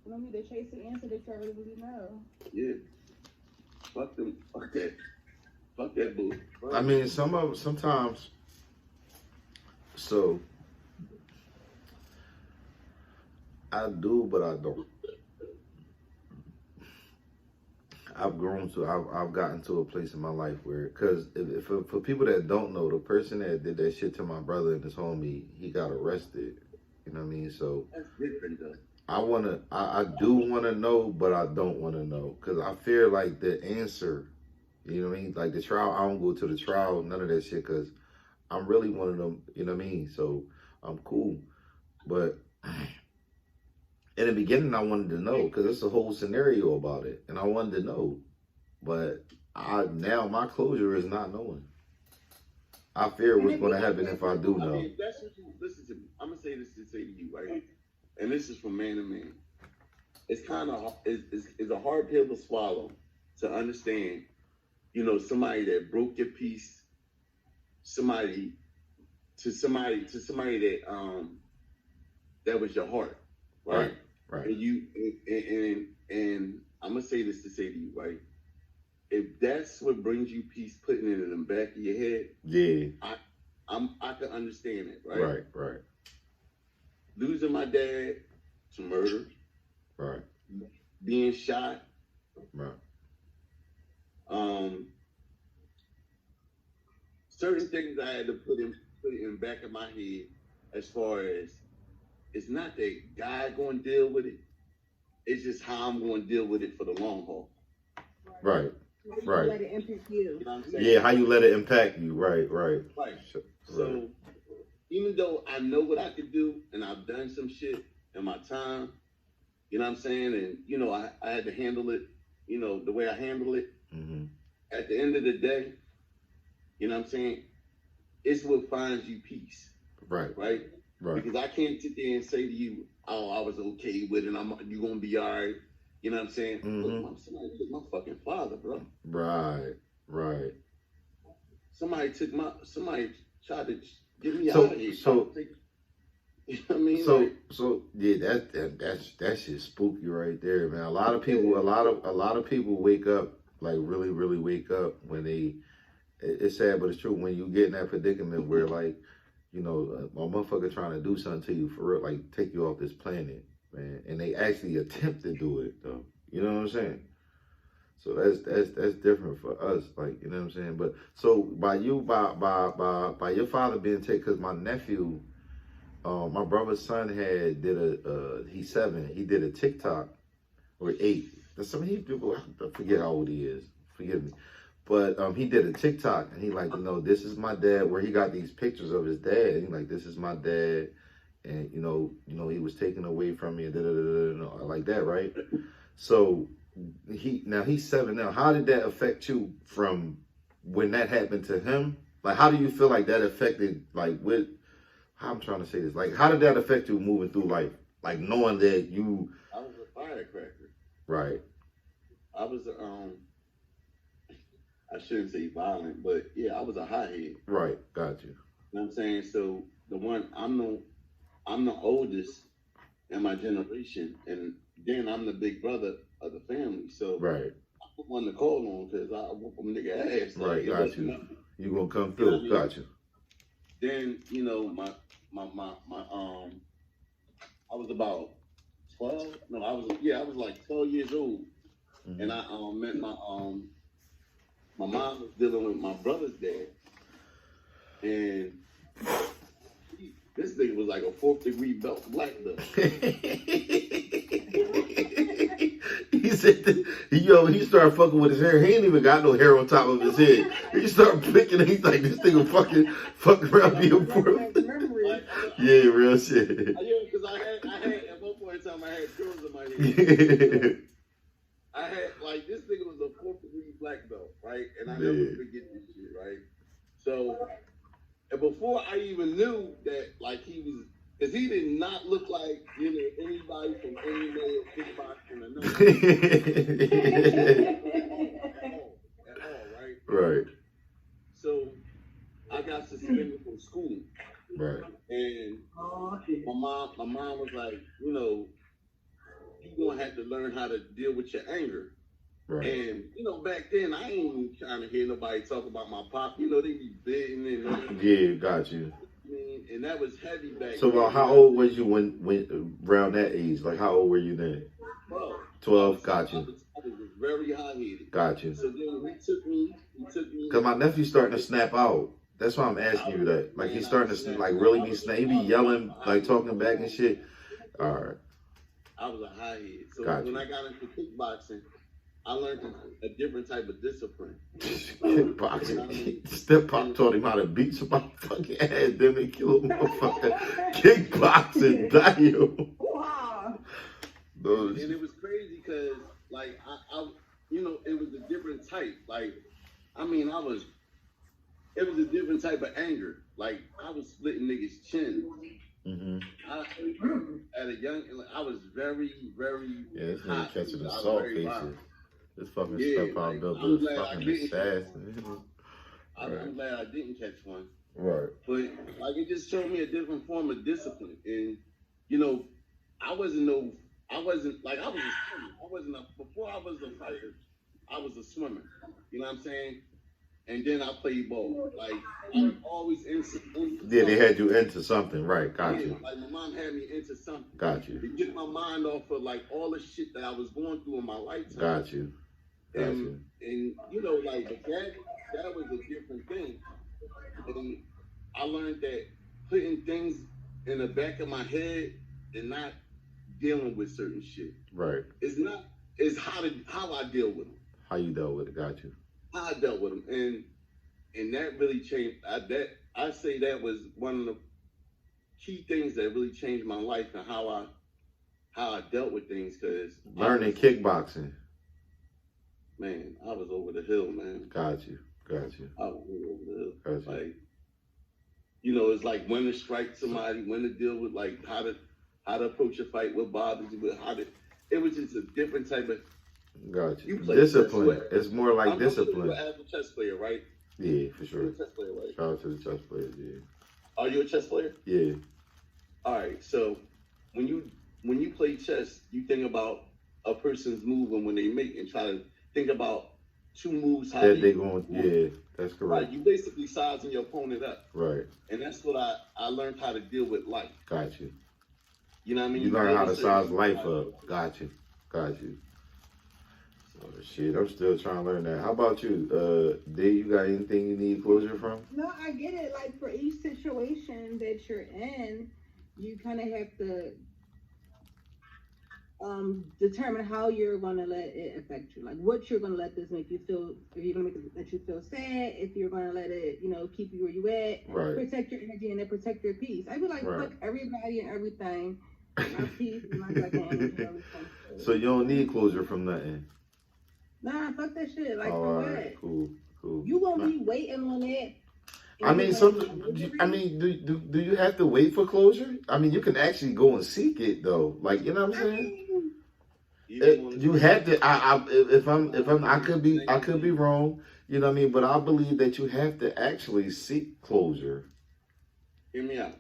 You don't need to chase the answer that you already really know. Yeah. Fuck them. Fuck that. Fuck that bull. I mean, sometimes. So I do, but I don't. I've gotten to a place in my life where, because for people that don't know, the person that did that shit to my brother and his homie, he got arrested. You know what I mean? So that's different though. I do want to know, but I don't want to know, because I fear like the answer, you know what I mean? Like the trial, I don't go to the trial, none of that shit, because I'm really one of them, you know what I mean? So I'm cool. But in the beginning, I wanted to know, because it's a whole scenario about it, and I wanted to know. But now my closure is not knowing. I fear what's going to happen if I do know. I mean, that's what listen to me. I'm going to say this to you, right? And this is from man to man. it's kind of it's a hard pill to swallow to understand. You know, somebody that broke your peace, somebody that that was your heart, right? Right. And I'm gonna say this to say to you, right? If that's what brings you peace, putting it in the back of your head, yeah, I can understand it, right? Right. Losing my dad to murder, right, being shot, right, certain things I had to put in the back of my head, as far as it's not that God going to deal with it. It's just how I'm going to deal with it for the long haul. Right. Let it impact you. You know what I'm saying? Yeah, how you let it impact you. Right. So even though I know what I could do and I've done some shit in my time, you know what I'm saying? And, you know, I had to handle it, you know, the way I handle it. Mm-hmm. At the end of the day, you know what I'm saying? It's what finds you peace. Right. Because I can't sit there and say to you, oh, I was okay with it, you're going to be all right. You know what I'm saying? Mm-hmm. Look, somebody took my fucking father, bro. Right. Somebody tried to get me out of here. You know what I mean? So yeah, that's just spooky right there, man. A lot of people wake up, like really, really wake up when it's sad, but it's true, when you get in that predicament where, like, you know, a motherfucker trying to do something to you for real, like take you off this planet, man, and they actually attempt to do it though. You know what I'm saying? So that's different for us, like, you know what I'm saying. But so by your father being taken, because my nephew, my brother's son he's 7. He did a TikTok, or 8. There's some people, I forget how old he is. Forgive me. But he did a TikTok, and he like, you know, this is my dad, where he got these pictures of his dad. And he like, this is my dad, and you know, he was taken away from me, and like that, right? So he's 7 now. How did that affect you from when that happened to him? Like, how do you feel like that affected, like, how I'm trying to say this, like, how did that affect you moving through life? Like, knowing that you... I was a firecracker. Right. I was I shouldn't say violent, but yeah, I was a hothead. Right, got you. You know what I'm saying? So I'm the oldest in my generation, and then I'm the big brother of the family. So right, I wanted to call on because I whoop a nigga ass. Right, got you. You gonna come through? You know, got you. Then you know my I was about 12. No, I was like 12 years old, mm-hmm. And I met my mom was dealing with my brother's dad, and this nigga was like a 4th-degree black belt. He said, he started fucking with his hair. He ain't even got no hair on top of his head. He started picking it. He's like, this nigga fucking around being 4th. Yeah, real shit. Yeah, because I had at one point in time I had curls in my head. I had, like, this nigga was a 4th-degree black belt, right? And I never forget this shit, right? So, and before I even knew that, like, he was, because he did not look like, you know, anybody from any male kickboxing or nothing. At all, right? Right. So, I got suspended from school. Right. And my mom was like, you know, you're going to have to learn how to deal with your anger. Right. And, you know, back then, I ain't even trying to hear nobody talk about my pop. You know, they be bidding and... Yeah, got you. I mean, and that was heavy back then. So, how old was you when around that age? Like, how old were you then? 12, got you. I was very high-headed. Got you. So then he took me... Because my nephew's starting to snap out. That's why I'm asking you that. Like, he's starting to, like, really be snapping. He be yelling, like, talking back and shit. All right. I was a high-head. So when I got into kickboxing, I learned a different type of discipline. Kickboxing. You know I mean? Step Pop taught him how to beat somebody's fucking ass, then they kill him, motherfucker. Kickboxing, damn. Wow. And it was crazy because, like, I, you know, it was a different type. Like, I mean, it was a different type of anger. Like, I was splitting niggas' chin. At a young, I was very, very. Yeah, this nigga hot. catching the I was salt very faces. violent. This fucking Yeah, stuff out like, built I'm this glad I fucking didn't catch assassin. one. Right. I'm glad I didn't catch one. Right. But like it just showed me a different form of discipline. And you know, I wasn't like I was a swimmer. Before I was a fighter, I was a swimmer. You know what I'm saying? And then I played ball. Like I was always into Yeah, they had you into something, right? Got you. Like my mom had me into something. Got you. To get my mind off of like all the shit that I was going through in my lifetime. Got you. And you know, like that was a different thing. And I learned that putting things in the back of my head and not dealing with certain shit. Right. It's how I deal with them. How you dealt with it? Got you. How I dealt with them, and that really changed. I say that was one of the key things that really changed my life and how I dealt with things. Cause learning kickboxing. Man, I was over the hill, man. Got you. I was over the hill. Got you. Like, you know, it's like when to strike somebody, when to deal with like how to approach a fight, what bothers you, it was just a different type of. Got you. Discipline. It's more like discipline. You're an avid chess player, right? Yeah, for sure. You're a chess player, right? Shout out to the chess players, yeah. Are you a chess player? Yeah. All right. So when you play chess, you think about a person's move and when they make and try to think about two moves how that they going. Yeah, that's correct. Right. You basically sizing your opponent up. Right. And that's what I learned how to deal with life. Got you. You know what I mean? You learn how to size life up. Got you. Oh, shit, I'm still trying to learn that. How about you? D, you got anything you need closure from? No, I get it. Like for each situation that you're in, you kind of have to determine how you're gonna let it affect you. Like what you're gonna let this make you feel. If you're gonna make it let you feel sad, if you're gonna let it, keep you where you at. Right. Protect your energy and then protect your peace. I be like, right. Fuck everybody and everything. My peace and my fucking energy. So you don't need closure from nothing. Nah, fuck that shit. Like, for what? Cool. You gonna be waiting on that. I mean, do you have to wait for closure? I mean, you can actually go and seek it though. Like, you know what I'm saying? You have to. I could be wrong. You know what I mean? But I believe that you have to actually seek closure. Hear me out.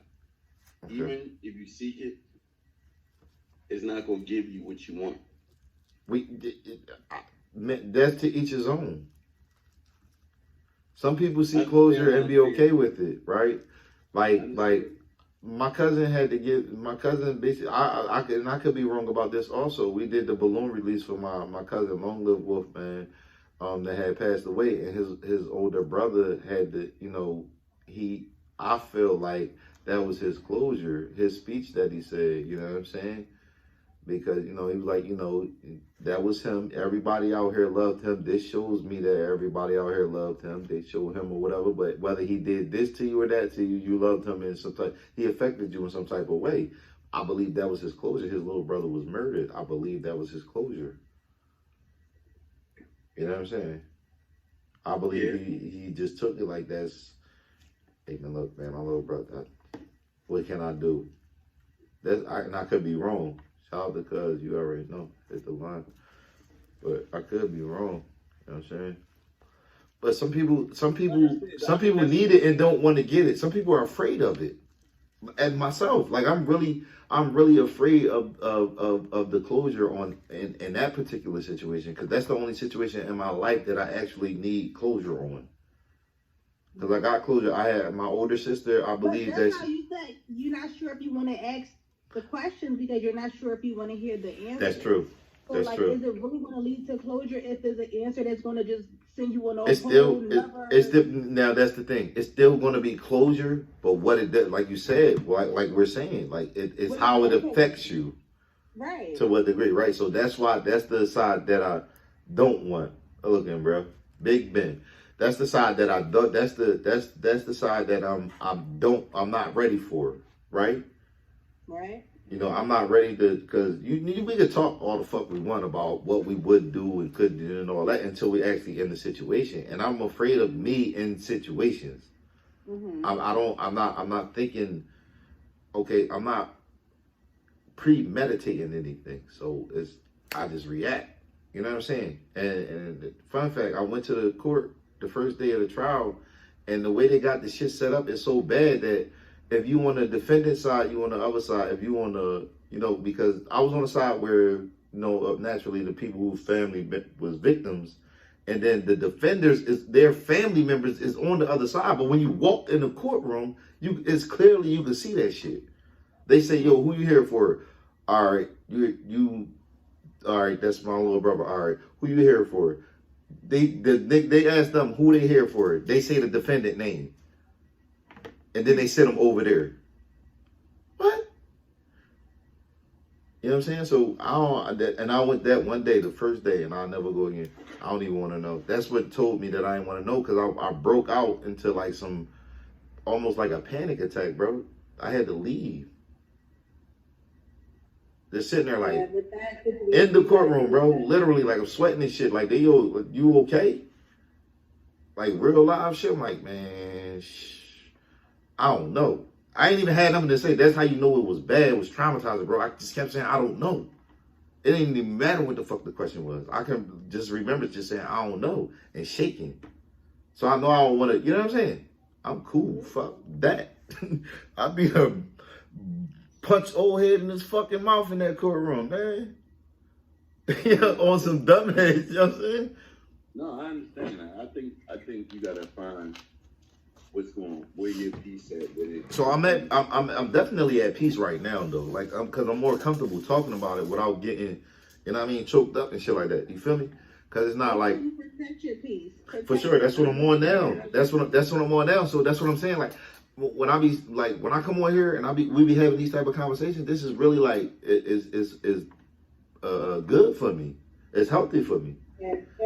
Okay. Even if you seek it, it's not gonna give you what you want. That's to each his own. Some people see closure and be okay with it, right? Like my cousin basically, I could be wrong about this also. We did the balloon release for my cousin, Long Live Wolf, man, that had passed away, and his older brother had to, I feel like that was his closure, his speech that he said, you know what I'm saying? Because, he was like, that was him. Everybody out here loved him. This shows me that everybody out here loved him. They showed him or whatever. But whether he did this to you or that to you, you loved him in some type. He affected you in some type of way. I believe that was his closure. His little brother was murdered. I believe that was his closure. You know what I'm saying? I believe he just took it like that's, hey man, look, man, my little brother, what can I do? And I could be wrong. Shout out to cuz, you already know, hit the line. But I could be wrong. You know what I'm saying? But some people need it and don't want to get it. Some people are afraid of it. And myself, like I'm really afraid of the closure in that particular situation, because that's the only situation in my life that I actually need closure on. Because I got closure. I had my older sister. I believe but that's how you said you're not sure if you want to ask the question because you're not sure if you want to hear the answer. That's true. So that's true. Is it really going to lead to closure if there's an answer that's going to just send you on it's still now that's the thing. It's still going to be closure, but what it does, like you said, like we're saying, like it's how it affects you, right? To what degree, right? So that's the side that I don't want. Looking, bro, Big Ben. That's the side that I don't. That's the side that I'm not ready for, right? Right. I'm not ready to, because we could talk all the fuck we want about what we would do and could do and all that until we actually in the situation. And I'm afraid of me in situations. Mm-hmm. I'm not thinking okay, I'm not premeditating anything, so I just react. You know what I'm saying? And fun fact, I went to the court the first day of the trial, and the way they got the shit set up is so bad that if you on the defendant side, you on the other side. If you on the, because I was on the side where, naturally the people whose family was victims, and then the defenders their family members is on the other side. But when you walk in the courtroom, it's clearly you can see that shit. They say, yo, who you here for? All right, you all right, that's my little brother. All right, who you here for? They ask them who they here for. They say the defendant name, and then they send them over there. What? You know what I'm saying? So I went that one day, the first day, and I'll never go again. I don't even want to know. That's what told me that I didn't want to know, because I broke out into like some, almost like a panic attack, bro. I had to leave. They're sitting there like in the courtroom, bro. Literally, like I'm sweating and shit. Like, yo, you okay? Like real live shit. I'm like, man, I don't know. I ain't even had nothing to say. That's how you know it was bad. It was traumatizing, bro. I just kept saying, I don't know. It didn't even matter what the fuck the question was. I can just remember just saying, I don't know, and shaking. So I know I don't want to, you know what I'm saying? I'm cool. Fuck that. I'd be punch old head in his fucking mouth in that courtroom, man. On some dumbass, you know what I'm saying? No, I understand that. I think you gotta find where your peace at with it. So I'm definitely at peace right now though. Like because I'm more comfortable talking about it without getting, choked up and shit like that. You feel me? Because it's not like, you protect your peace. For sure, that's what I'm on now. That's what I'm on now. So that's what I'm saying. Like when I come on here and we be having these type of conversations, this is really like is good for me. It's healthy for me.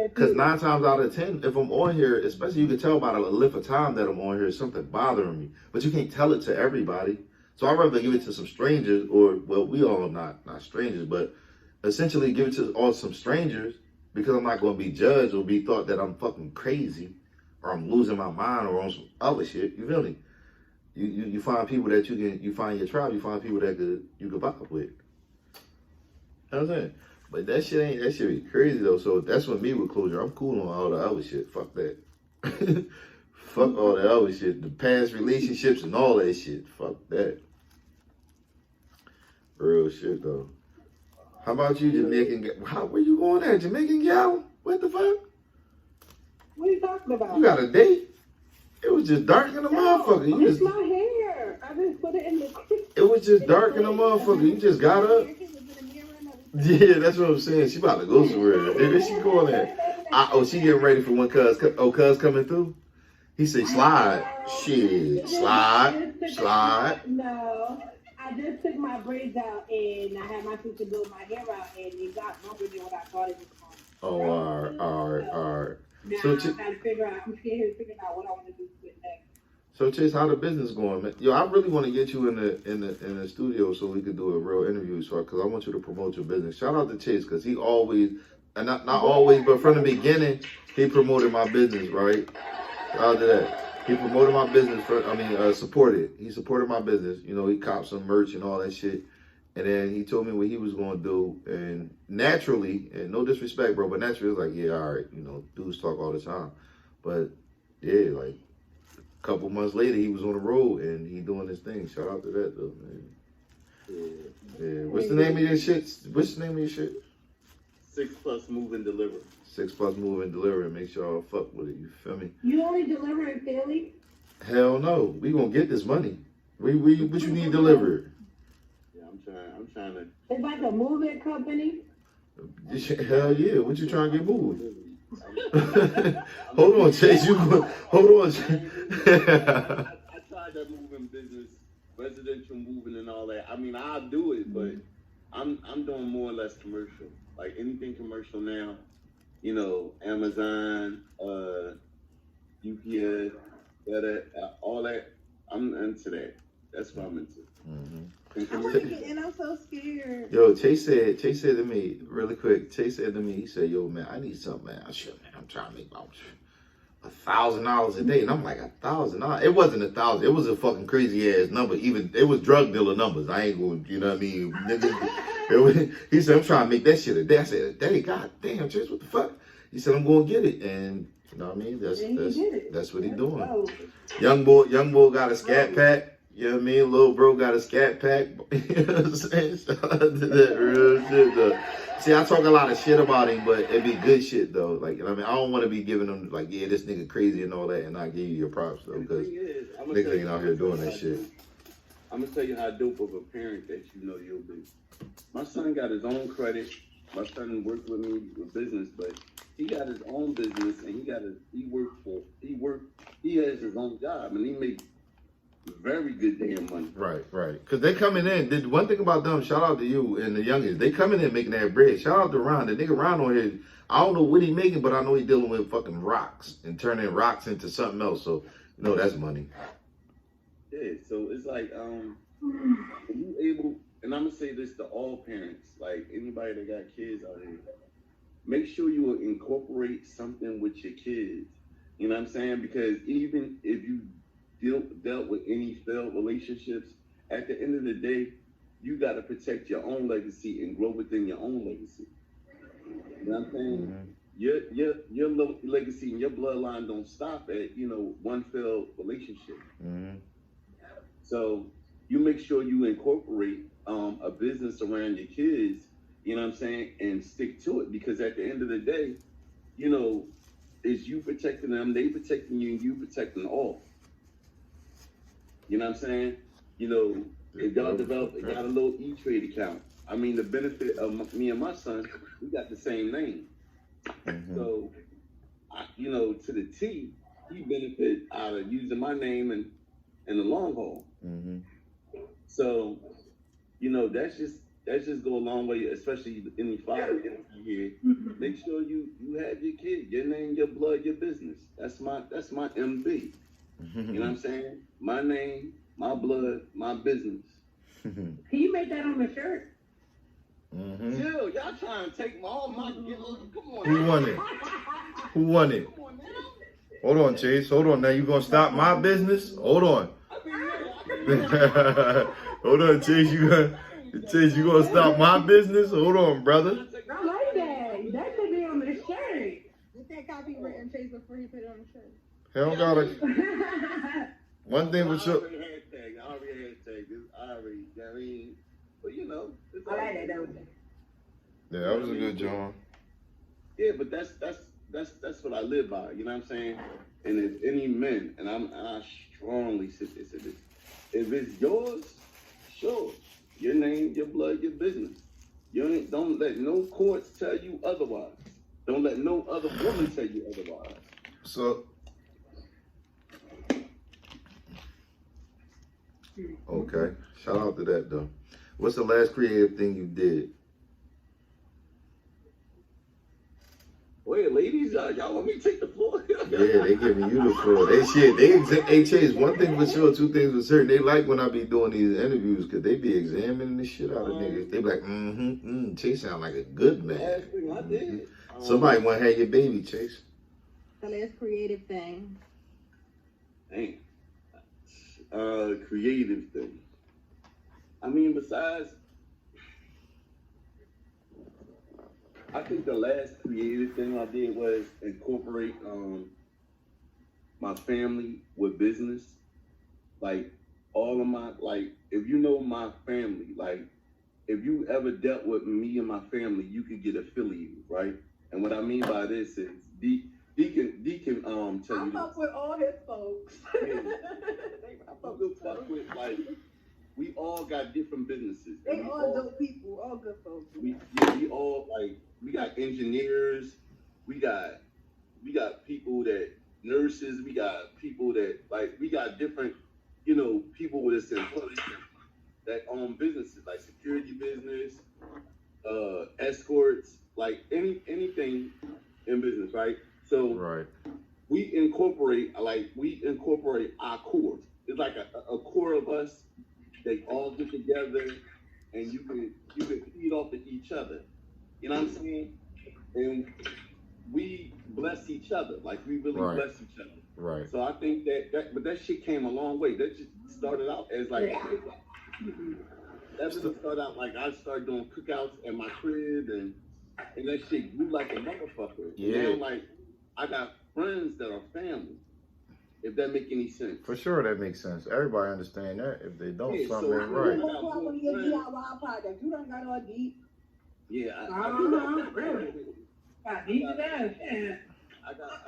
Because 9 times out of 10, if I'm on here, especially you can tell by the length of time that I'm on here, something bothering me. But you can't tell it to everybody. So I'd rather give it to some strangers, we all not strangers, but essentially give it to all some strangers, because I'm not going to be judged or be thought that I'm fucking crazy or I'm losing my mind or on some other shit. You feel me? You find people that you find your tribe, you find people that you could vibe with. You know what I'm saying? But that shit be crazy though. So that's what me with closure. I'm cool on all the other shit. Fuck that. Fuck all the other shit. The past relationships and all that shit. Fuck that. Real shit though. How about you, Jamaican? Where you going at? Jamaican gal? What the fuck? What are you talking about? You got a date? It was just dark in the motherfucker. It's my hair. I just put it in the. It was just dark in the motherfucker. You just got up. Yeah, that's what I'm saying. She about to go somewhere. Where she going at? She getting ready for when cuz coming through. He say slide. Shit, slide. No, I just took my braids out and I had my sister build my hair out and it got longer than what I thought it was going to. Oh, all right. Now So I'm trying to figure out. I'm sitting here figuring out what I want to do with next. So Chase, how the business going, man? Yo, I really want to get you in the studio so we could do a real interview, because I want you to promote your business. Shout out to Chase, because he always, and not always, but from the beginning, he promoted my business, right? Shout out to that. He promoted my business. Supported. He supported my business. He copped some merch and all that shit. And then he told me what he was going to do. And naturally, and no disrespect, bro, but naturally, it was like, yeah, all right, dudes talk all the time. But yeah, like, couple months later, he was on the road and he doing his thing. Shout out to that though, man. Yeah. What's the name of your shit? 6 Plus Move and Deliver. 6 Plus Move and Deliver. Make sure y'all fuck with it. You feel me? You only deliver in Philly? Hell no. We gonna get this money. What you need delivered? Yeah, I'm trying to. It's like a moving company. Hell yeah. What you trying to get moved? Hold on, Chase. Hold on. I tried that moving business, residential moving and all that. I mean, I'll do it, but I'm doing more or less commercial. Like anything commercial now, Amazon, UPS, all that. I'm into that. That's what I'm into. Mm-hmm. And I'm so scared. Yo, Chase said to me, really quick, he said, yo, man, I need something, man. I'm trying to make $1,000 a day. And I'm like, $1,000? It wasn't 1,000. It was a fucking crazy ass number. Even it was drug dealer numbers. I ain't going, you know what I mean? Niggas, he said, I'm trying to make that shit a day. I said, a day? God damn, Chase, what the fuck? He said, I'm going to get it. And you know what I mean? That's what he doing. Young boy got a scat pack. You know what I mean? Little bro got a scat pack. You know what I'm saying? Shout out to that real shit though. See, I talk a lot of shit about him, but it be good shit though. Like, you know what I mean? I don't want to be giving him like, yeah, this nigga crazy and all that, and not give you your props though, because niggas ain't out here doing that shit. I'm gonna tell you how dope of a parent that you know you'll be. My son got his own credit. My son worked with me with business, but he got his own business and he has his own job and he makes very good damn money. Right. Because they coming in. The one thing about them, shout out to you and the youngest, they coming in making that bread. Shout out to Ron. The nigga Ron on here, I don't know what he making, but I know he dealing with fucking rocks and turning rocks into something else. So, you know, that's money. Yeah, so it's like, you able, and I'm gonna say this to all parents, like anybody that got kids out here, make sure you incorporate something with your kids. You know what I'm saying? Because even if you dealt with any failed relationships, at the end of the day, you got to protect your own legacy and grow within your own legacy. You know what I'm saying? Mm-hmm. Your legacy and your bloodline don't stop at, one failed relationship. Mm-hmm. So you make sure you incorporate a business around your kids, you know what I'm saying, and stick to it, because at the end of the day, it's you protecting them, they protecting you, and you protecting all. You know what I'm saying? If y'all got a little E-Trade account. I mean, the benefit of me and my son, we got the same name. Mm-hmm. So, to the T, he benefit out of using my name in the long haul. Mm-hmm. So, that's just go a long way, especially any father here. Mm-hmm. Make sure you have your kid, your name, your blood, your business. That's my MB. Mm-hmm. You know what I'm saying? My name, my blood, my business. Can you make that on the shirt? Mm-hmm. Chill, y'all trying to take all my. Come on. Who won it? Who won it? Hold on, Chase. Hold on. Now you gonna stop my business? Hold on. Hold on, Chase. You gonna stop my business? Hold on, brother. I like that. That should be on the shirt. Get that copyright Chase before you put it on the shirt. Hell gotta. One thing for sure. I already but it's I like that though. Yeah, that was a good John. Yeah, but that's what I live by. You know what I'm saying? And if any men, and I strongly say this, if it's yours, sure, your name, your blood, your business. Don't let no courts tell you otherwise. Don't let no other woman tell you otherwise. So. Okay, shout out to that though. What's the last creative thing you did? Wait, ladies, y'all want me to take the floor? Yeah, they giving you the floor. Hey Chase, one thing for sure, two things for certain. They like when I be doing these interviews because they be examining the shit out of niggas. They be like, Chase sound like a good man. Last thing I did. Somebody want to have your baby, Chase. The last creative thing. Dang. Creative thing. I mean, besides, I think the last creative thing I did was incorporate my family with business. Like all of my, if you know my family, if you ever dealt with me and my family, you could get affiliated, right? And what I mean by this is He can tell you. I fuck with all his folks. We all got different businesses. They all dope people, all good folks. We all we got engineers, we got people that nurses, we got people that we got different, people with us that own businesses, like security business, escorts, anything in business, right? So right. we incorporate our core. It's like a core of us. They all get together, and you can feed off of each other. You know what I'm saying? And we bless each other. Like we really bless each other. Right. So I think but that shit came a long way. That just started out as like, that really started out like I started doing cookouts at my crib, and that shit grew like a motherfucker. Yeah. Now, like, I got friends that are family. If that make any sense. For sure, that makes sense. Everybody understand that. If they don't, something ain't right. You done got all deep. Yeah. Really? Got deep in that.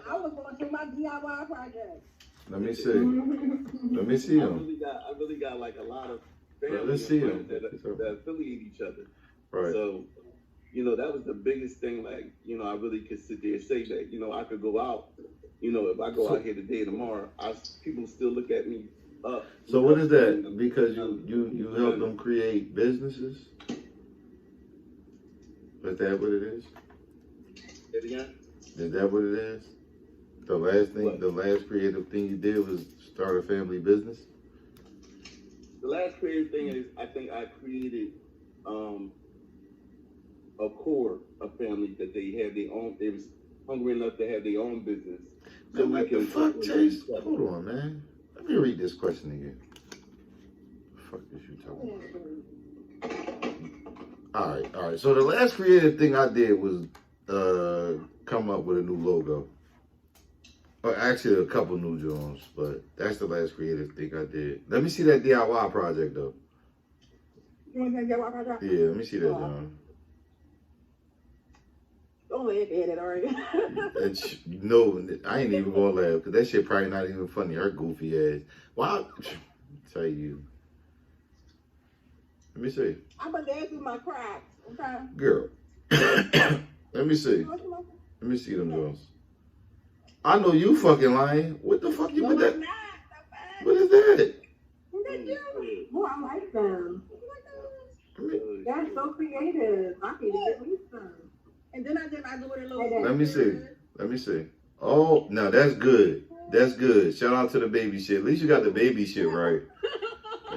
I was going through my DIY project. Let me see. Let me see them. I really got like a lot of family Let's see friends them. that affiliate each other. Right. So, that was the biggest thing. Like, I really could sit there and say that, I could go out. If I go out here today and tomorrow, people still look at me up. So what is that? Because you help them create businesses? Is that what it is? Say it again? Is that what it is? The last creative thing you did was start a family business? The last creative thing is I think I created a core of family that they was hungry enough to have their own business. So man, what the fuck, Chase? Hold on, man. Let me read this question again. What the fuck is you talking about? All right. So the last creative thing I did was come up with a new logo. Or actually, a couple new joints, but that's the last creative thing I did. Let me see that DIY project, though. You want to say DIY project? Yeah, let me see that, John. Don't laugh at it already. No, I ain't even gonna laugh because that shit probably not even funny. Her goofy ass. Why? Tell you. Let me see. I'm gonna dance with my cracks. Okay. Girl. Let me see. Let me see them joints. I know you fucking lying. What the fuck you put that? What is that? Oh, I like them. That's so creative. I need to get me some. And then I do it a little. Let me see. Oh, no, that's good. That's good. Shout out to the baby shit. At least you got the baby shit right.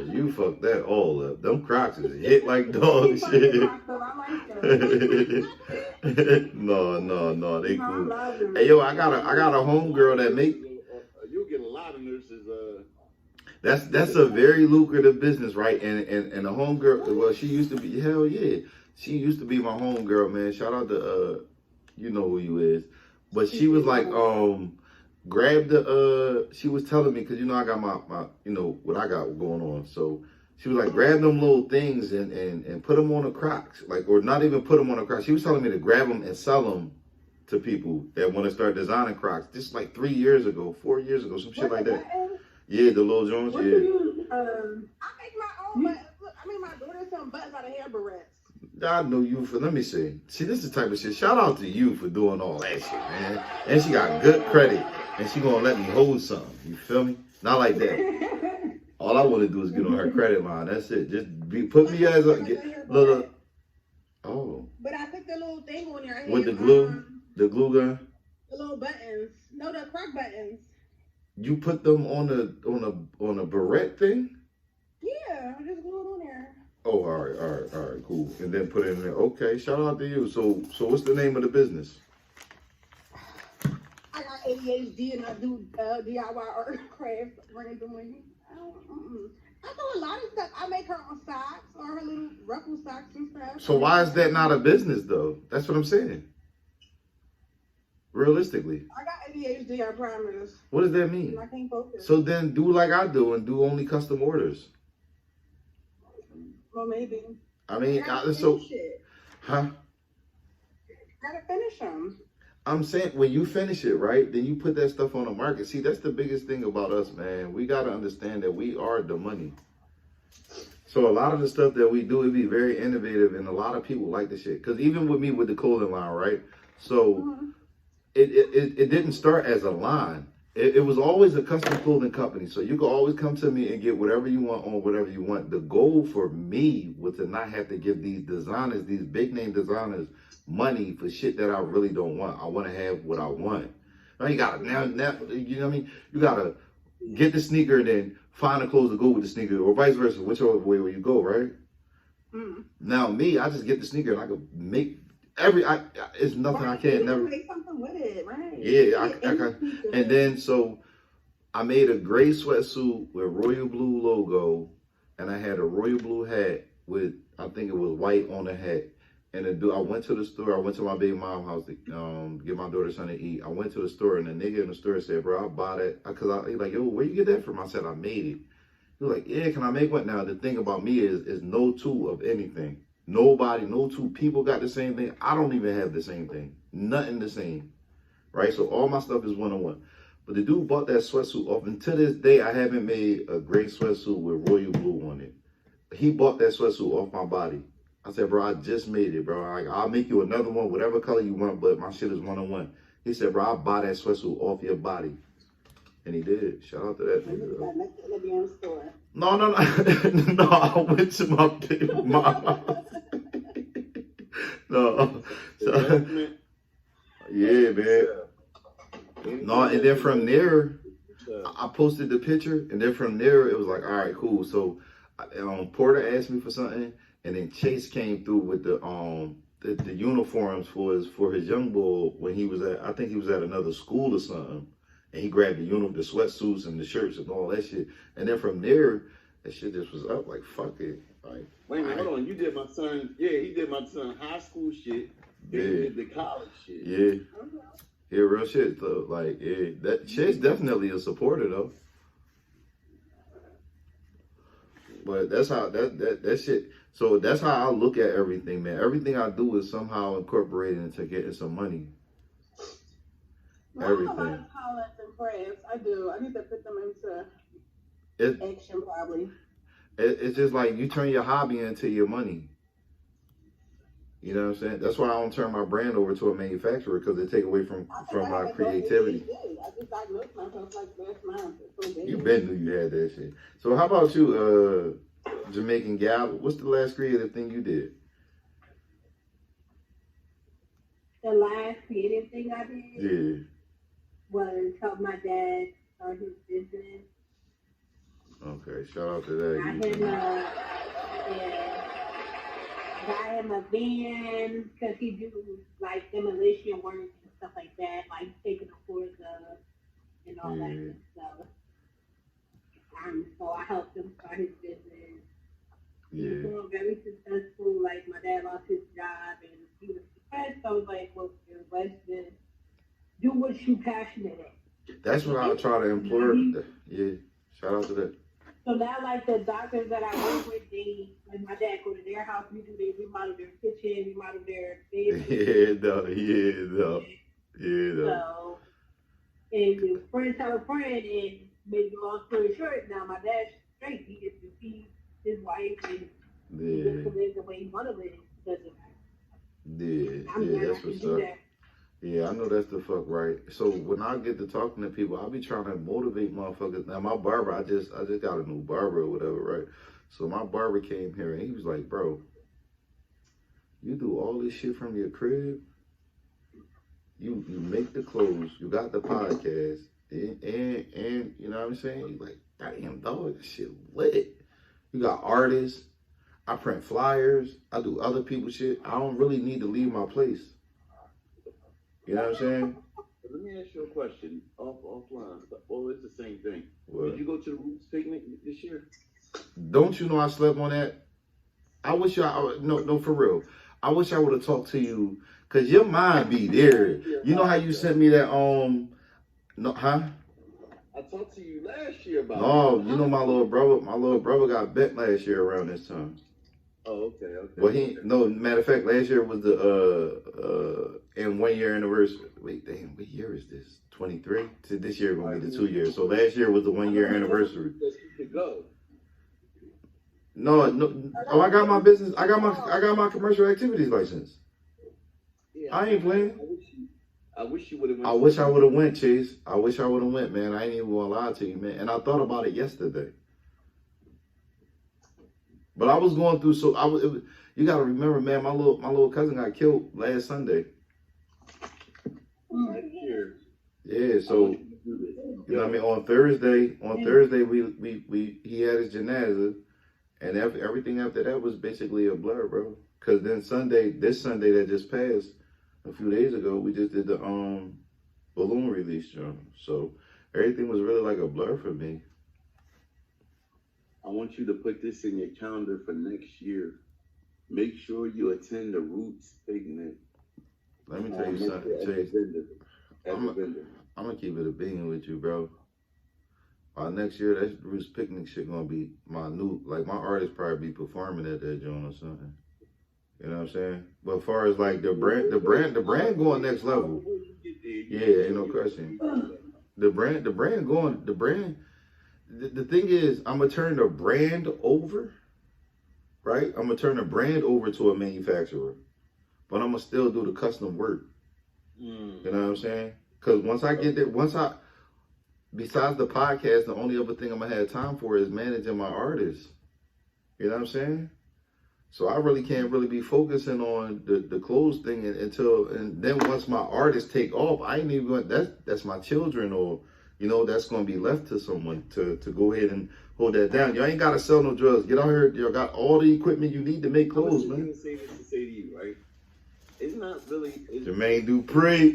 You fucked that all up. Them Crocs is hit like dog shit. No, they cool. Hey yo, I got a homegirl that make. You'll get a lot of nurses. That's a very lucrative business, right? And a homegirl. Well, she used to be. Hell yeah, she used to be my homegirl, man. Shout out to you know who you is. But she was like, grab the she was telling me, because I got my what I got going on. So she was like, grab them little things and put them on the Crocs, like, or not even put them on the Crocs. She was telling me to grab them and sell them to people that want to start designing Crocs. This is like 4 years ago, some shit like that. Yeah, the little joints. Yeah. I make my own. My daughter some buttons out of hair barrettes. I know you for, let me see. See, this is the type of shit. Shout out to you for doing all that shit, man. And she got good credit. And she gonna let me hold something. You feel me? Not like that. All I want to do is get on her credit line. That's it. Just put me as a look. Oh. But I put the little thing on your head. With the glue, the glue gun. The little buttons. No, the Croc buttons. You put them on a barrette thing? Yeah, I just glue it on there. Oh, all right, cool. And then put it in there. Okay, shout out to you. So what's the name of the business? I got ADHD and I do DIY art craft randomly. I do a lot of stuff. I make her own socks or her little ruffle socks and stuff. So why is that not a business though? That's what I'm saying. Realistically. I got ADHD, I promise. What does that mean? I can't focus. So then do like I do and do only custom orders. Well, maybe. I mean, Gotta finish them. I'm saying when you finish it, right, then you put that stuff on the market. See, that's the biggest thing about us, man. We got to understand that we are the money. So a lot of the stuff that we do, it be very innovative, and a lot of people like the shit. Because even with me with the clothing line, right? So it didn't start as a line. It was always a custom clothing company. So you can always come to me and get whatever you want on whatever you want. The goal for me was to not have to give these designers, these big name designers, money for shit that I really don't want. I want to have what I want. Now you gotta now you know what I mean? You gotta get the sneaker and then find the clothes to go with the sneaker, or vice versa, whichever way you go, right? Now me, I just get the sneaker and I can make it's nothing I Right, can't you never. make something with it, right? Yeah, I can. And then so I made a gray sweatsuit with royal blue logo, and I had a royal blue hat with I think it was white on the hat. And I went to the store. I went to my baby mom's house to get my daughter something to eat. I went to the store, and the nigga in the store said, "Bro, I bought it." He like, "Yo, where you get that from?" I said, "I made it." He was like, "Yeah, can I make one?" Now the thing about me is no two of anything. Nobody, no two people got the same thing. I don't even have the same thing. Nothing the same. Right? So all my stuff is one on one. But the dude bought that sweatsuit off, and to this day, I haven't made a gray sweatsuit with royal blue on it. He bought that sweatsuit off my body. I said, "Bro, I just made it, bro. I'll make you another one, whatever color you want, but my shit is one on one." He said, "Bro, I'll buy that sweatsuit off your body." And he did. Shout out to that nigga. No, no, no. No, I went to my baby mom. No. So, yeah, man. No, and then from there, I posted the picture, and then from there, it was like, all right, cool. So, Porter asked me for something, and then Chase came through with the uniforms for his young boy when he was I think he was at another school or something, and he grabbed the sweatsuits and the shirts and all that shit. And then from there, that shit just was up. Like, fuck it. Like, wait a minute, hold on. You did my son. Yeah, he did my son high school shit. Yeah, he did the college shit. Yeah. Yeah, real shit. So, like, yeah, that Chase definitely a supporter though. But that's how that shit. So that's how I look at everything, man. Everything I do is somehow incorporated into getting some money. Everything. I have a lot of talents and crafts. I do. I need to put them into action, probably. It's just like you turn your hobby into your money. You know what I'm saying? That's why I don't turn my brand over to a manufacturer, because they take away from my creativity. I just diagnosed myself like last month. You been knew you had that shit. So how about you, Jamaican gal? What's the last creative thing you did? The last creative thing I did Yeah. was help my dad start his business. Okay, shout out to that. Got him a van because he do like demolition work and stuff like that, like taking the floors up and all that good stuff. So I helped him start his business. Yeah. He's doing very successful. Like my dad lost his job and he was depressed. So I was like, well, let's just do what you're passionate at. That's what I try to implore. Yeah, shout out to that. So now, like the doctors that I work with, they, like my dad, go to their house, they remodel their kitchen, remodel their bed. So, and the friend tell a friend, and make a long story short, now my dad's straight. He gets to see his wife and he gets to live the way he want to live. That's what's up. Yeah, I know that's the fuck right. So when I get to talking to people, I'll be trying to motivate motherfuckers. Now my barber, I just got a new barber or whatever, right? So my barber came here and he was like, "Bro, you do all this shit from your crib. You make the clothes, you got the podcast, and you know what I'm saying? He's like, damn dog, this shit lit. You got artists, I print flyers, I do other people's shit. I don't really need to leave my place." You know what I'm saying? Let me ask you a question offline. Well, it's the same thing. What? Did you go to the Roots picnic this year? Don't you know I slept on that? I wish no, for real. I wish I would have talked to you, cause your mind be there. You know how you sent me that no, huh? I talked to you last year about. No, you know my little brother got bit last year around this time. Oh, okay. Well, matter of fact, last year was the and 1 year anniversary. Wait, damn, what year is this? 23. So this year gonna be the 2 years. So last year was the 1 year anniversary. No. Oh, I got my business. I got my commercial activities license. Yeah, I ain't playing. I wish you would have went. I wish I would have went, Chase. I wish I would have went, man. I ain't even gonna lie to you, man. And I thought about it yesterday. But I was going through, you gotta remember, man, my little cousin got killed last Sunday. Yeah, so you know what I mean. On Thursday, he had his janaza, and everything after that was basically a blur, bro. Cause then this Sunday that just passed a few days ago, we just did the balloon release, John. So everything was really like a blur for me. I want you to put this in your calendar for next year. Make sure you attend the Roots picnic. Let me tell you something, Chase. I'm gonna keep it a bean with you, bro. Next year, that Roots picnic shit gonna be my new, like my artist probably be performing at that joint or something. You know what I'm saying? But as far as like the brand going next level. Yeah, ain't no question. The brand going, the thing is, I'm gonna turn the brand over, right? I'm gonna turn the brand over to a manufacturer, but I'm gonna still do the custom work. You know what I'm saying? Because besides the podcast, the only other thing I'm gonna have time for is managing my artists. You know what I'm saying? So I really can't really be focusing on the clothes thing and then once my artists take off, I ain't even going, that's my children, or that's gonna be left to someone to go ahead and hold that down. Y'all ain't gotta sell no drugs. Get out here, y'all got all the equipment you need to make clothes, man. I'm gonna say this to say to you, right? It's not really Jermaine Dupri.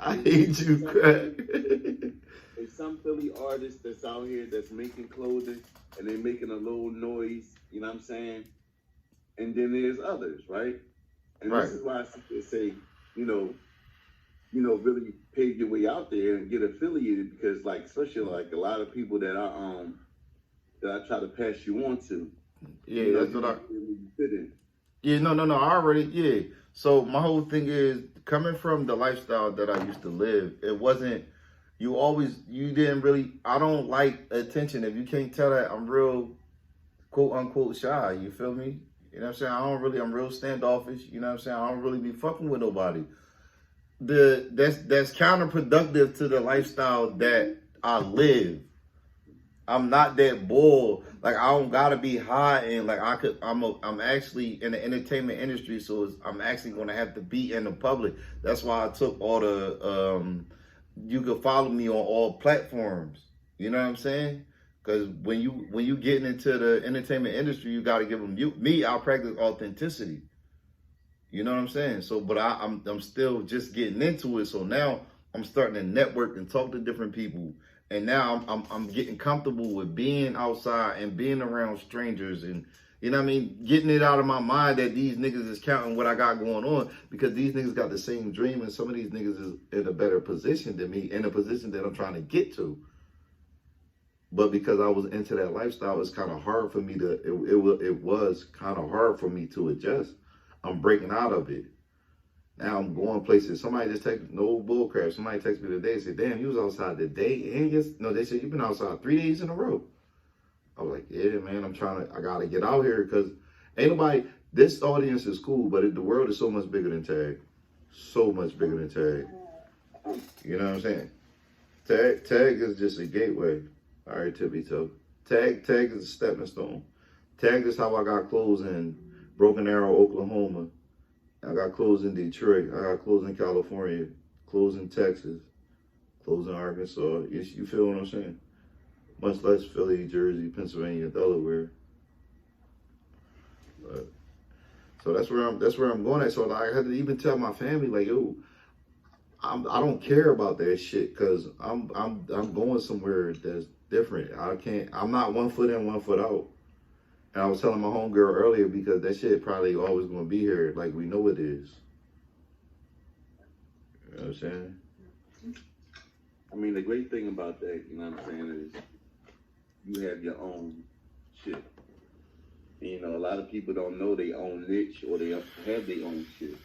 I hate you, crack. There's some Philly artists that's out here that's making clothing and they're making a little noise, you know what I'm saying? And then there's others, right? And This is why I say, really pave your way out there and get affiliated, because like, especially like a lot of people that I try to pass you on to. Yeah, that's what I really fit in. Yeah, no, I already, yeah. So my whole thing is, coming from the lifestyle that I used to live, it wasn't, I don't like attention. If you can't tell that, I'm real, quote unquote, shy, you feel me? You know what I'm saying? I'm real standoffish, you know what I'm saying? I don't really be fucking with nobody. That's counterproductive to the lifestyle that I live. I'm not that bored. Like, I don't gotta be high, and like I'm actually in the entertainment industry, so I'm actually gonna have to be in the public. That's why I took all the you can follow me on all platforms. You know what I'm saying? Because when you getting into the entertainment industry, you gotta give them I'll practice authenticity. You know what I'm saying? So, but I'm still just getting into it. So now I'm starting to network and talk to different people. And now I'm getting comfortable with being outside and being around strangers, and you know what I mean, getting it out of my mind that these niggas is counting what I got going on, because these niggas got the same dream, and some of these niggas is in a better position than me, in a position that I'm trying to get to. But because I was into that lifestyle, it's kind of hard for me it was kind of hard for me to adjust. I'm breaking out of it. Now I'm going places. Somebody just texted, no bullcrap. Somebody texted me today and said, damn, you was outside today. And they said, you've been outside 3 days in a row. I was like, yeah, man, I got to get out here, because ain't nobody, this audience is cool, but the world is so much bigger than Tag. So much bigger than Tag. You know what I'm saying? Tag is just a gateway. All right, tippy toe. Tag is a stepping stone. Tag is how I got clothes in Broken Arrow, Oklahoma. I got clothes in Detroit. I got clothes in California, clothes in Texas, clothes in Arkansas. You feel what I'm saying? Much less Philly, Jersey, Pennsylvania, Delaware. But, so that's where I'm going at. So I had to even tell my family, like, yo, I don't care about that shit, because I'm going somewhere that's different. I'm not 1 foot in, 1 foot out. And I was telling my homegirl earlier, because that shit probably always gonna be here, like we know it is. You know what I'm saying? I mean, the great thing about that, you know what I'm saying, is you have your own shit. And, a lot of people don't know they own niche, or they have their own shit.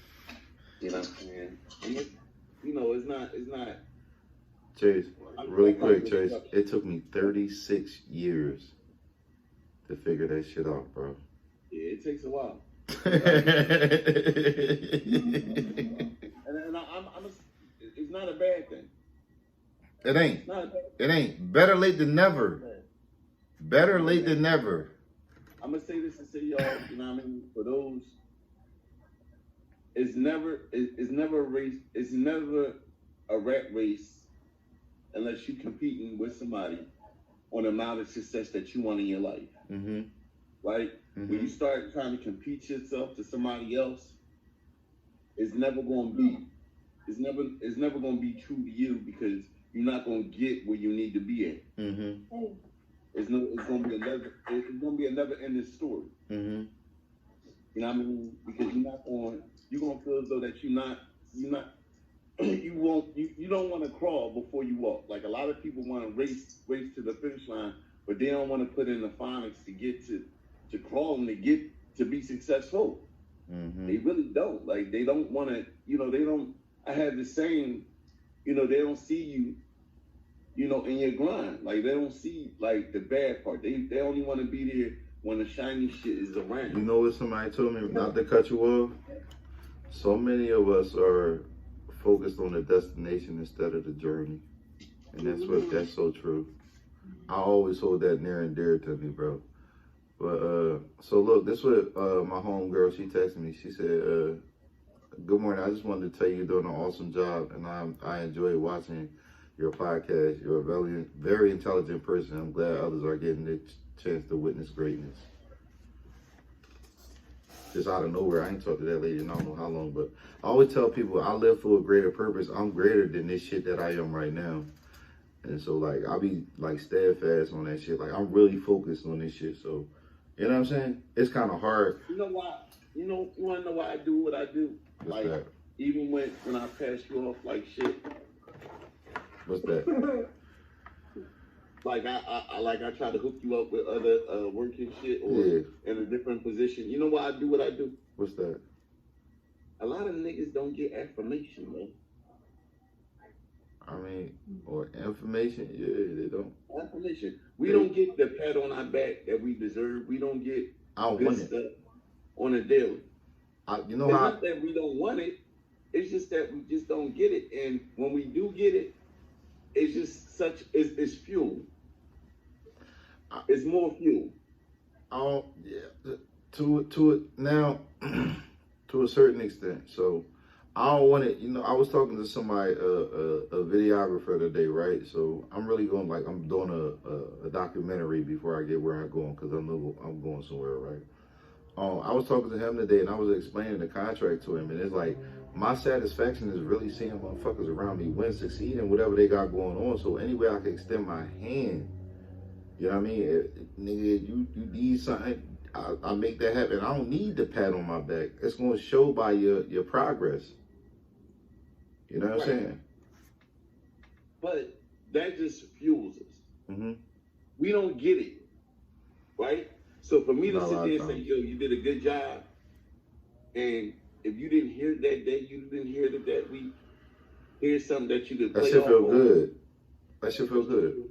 You know what I'm saying? And it's not. Chase, really quick, Chase. It took me 36 years to figure that shit out, bro. Yeah, it takes a while. It's not a bad thing. It ain't. It ain't. Better late than never. Better late than never. I'm gonna say this and say, y'all, you know what I mean? For those, it's never a race. It's never a rat race unless you're competing with somebody on the amount of success that you want in your life. Mm-hmm. Right? when you start trying to compete yourself to somebody else, it's never going to be. It's never going to be true to you because you're not going to get where you need to be at. Mm-hmm. It's going to be a never ending story. Mm-hmm. You know what I mean? Because you're going to feel as though that you don't want to crawl before you walk. Like a lot of people want to race to the finish line, but they don't want to put in the phonics to get to crawl and to get to be successful. Mm-hmm. They really don't. Like they don't want to. They don't. I have the same. They don't see you. In your grind. Like they don't see like the bad part. They only want to be there when the shiny shit is around. You know what somebody told me? Not to cut you off. So many of us are focused on the destination instead of the journey, and that's so true. I always hold that near and dear to me, bro. But so look, this what my homegirl, she texted me. She said, "Good morning. I just wanted to tell you you're doing an awesome job, and I enjoy watching your podcast. You're a very, very intelligent person. I'm glad others are getting the chance to witness greatness." Just out of nowhere. I ain't talked to that lady in I don't know how long, but I always tell people I live for a greater purpose. I'm greater than this shit that I am right now. And so like I'll be like steadfast on that shit. Like I'm really focused on this shit. So you know what I'm saying? It's kind of hard. You know why? You wanna know why I do what I do? What's like that? Even when I pass you off like shit. What's that? Like I try to hook you up with other working shit or in a different position. You know why I do what I do? What's that? A lot of niggas don't get affirmation, man. I mean, or information, yeah, they don't. Affirmation. We don't get the pat on our back that we deserve. We don't get good stuff on a daily. You know it's how? Not that we don't want it. It's just that we just don't get it. And when we do get it, it's just it's fuel. It's more fuel. Yeah, to it now, to a certain extent. So I don't want it. I was talking to somebody, a videographer today, right? So I'm really going I'm doing a documentary before I get where I'm going because I know I'm going somewhere, right? I was talking to him today and I was explaining the contract to him, and it's like my satisfaction is really seeing motherfuckers around me win, succeed in whatever they got going on. So any way I can extend my hand, you know what I mean? Nigga, you need something, I make that happen. I don't need the pat on my back. It's going to show by your progress. You know what I'm saying? But that just fuels us. Mm-hmm. We don't get it, right? So for me to sit there and say, yo, you did a good job, and if you didn't hear it that day, you didn't hear it that week, here's something that you could play that should feel on. good. That should feel good.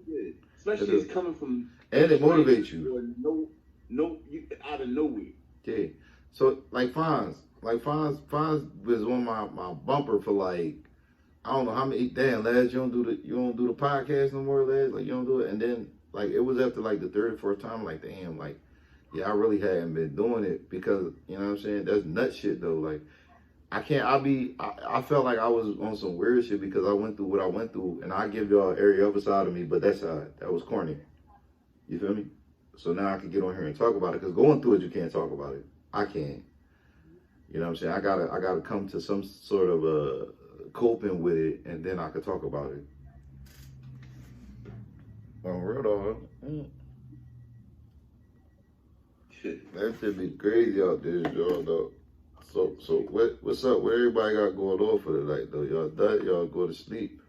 Especially it's coming from... And it motivates you. You out of nowhere. Yeah. So, like Fonz was on my bumper for like, I don't know how many, damn, Laz, you don't do the podcast no more, Laz? Like, you don't do it? And then, like, it was after like the third or fourth time, like, damn, like, yeah, I really hadn't been doing it because, you know what I'm saying? That's nut shit though. Like, I felt like I was on some weird shit because I went through what I went through, and I give y'all every other side of me, but that was corny. You feel me? So now I can get on here and talk about it, because going through it, you can't talk about it. I can't. You know what I'm saying? I gotta come to some sort of coping with it, and then I could talk about it. Real dog. Shit, that should be crazy out there, y'all, though. So what's up? What everybody got going on for the night, though? Y'all done? Y'all go to sleep?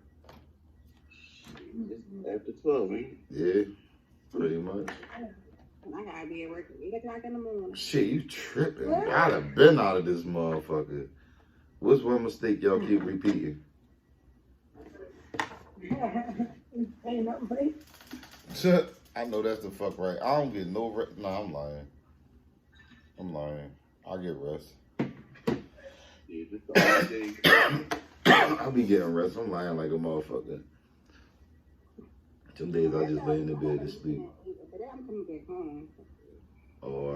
After 12, man. Yeah, pretty much. I gotta be at work at 8 o'clock in the morning. Shit, you tripping. I'd have been out of this motherfucker. What's one mistake y'all keep repeating? Ain't nothing. I know that's the fuck right. I don't get no rest. Nah, I'm lying. I get rest. Yeah, just all day. I be getting rest. I'm lying like a motherfucker. Some days I just lay in the bed to sleep. I'm coming back home. Oh,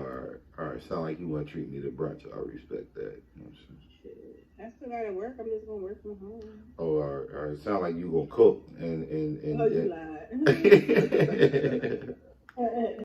all right. Sound like you want to treat me to brunch. I respect that. You know what I'm saying? I still gotta work. I'm just gonna work from home. Oh, all right. Sound like you gonna cook and Oh, you lied.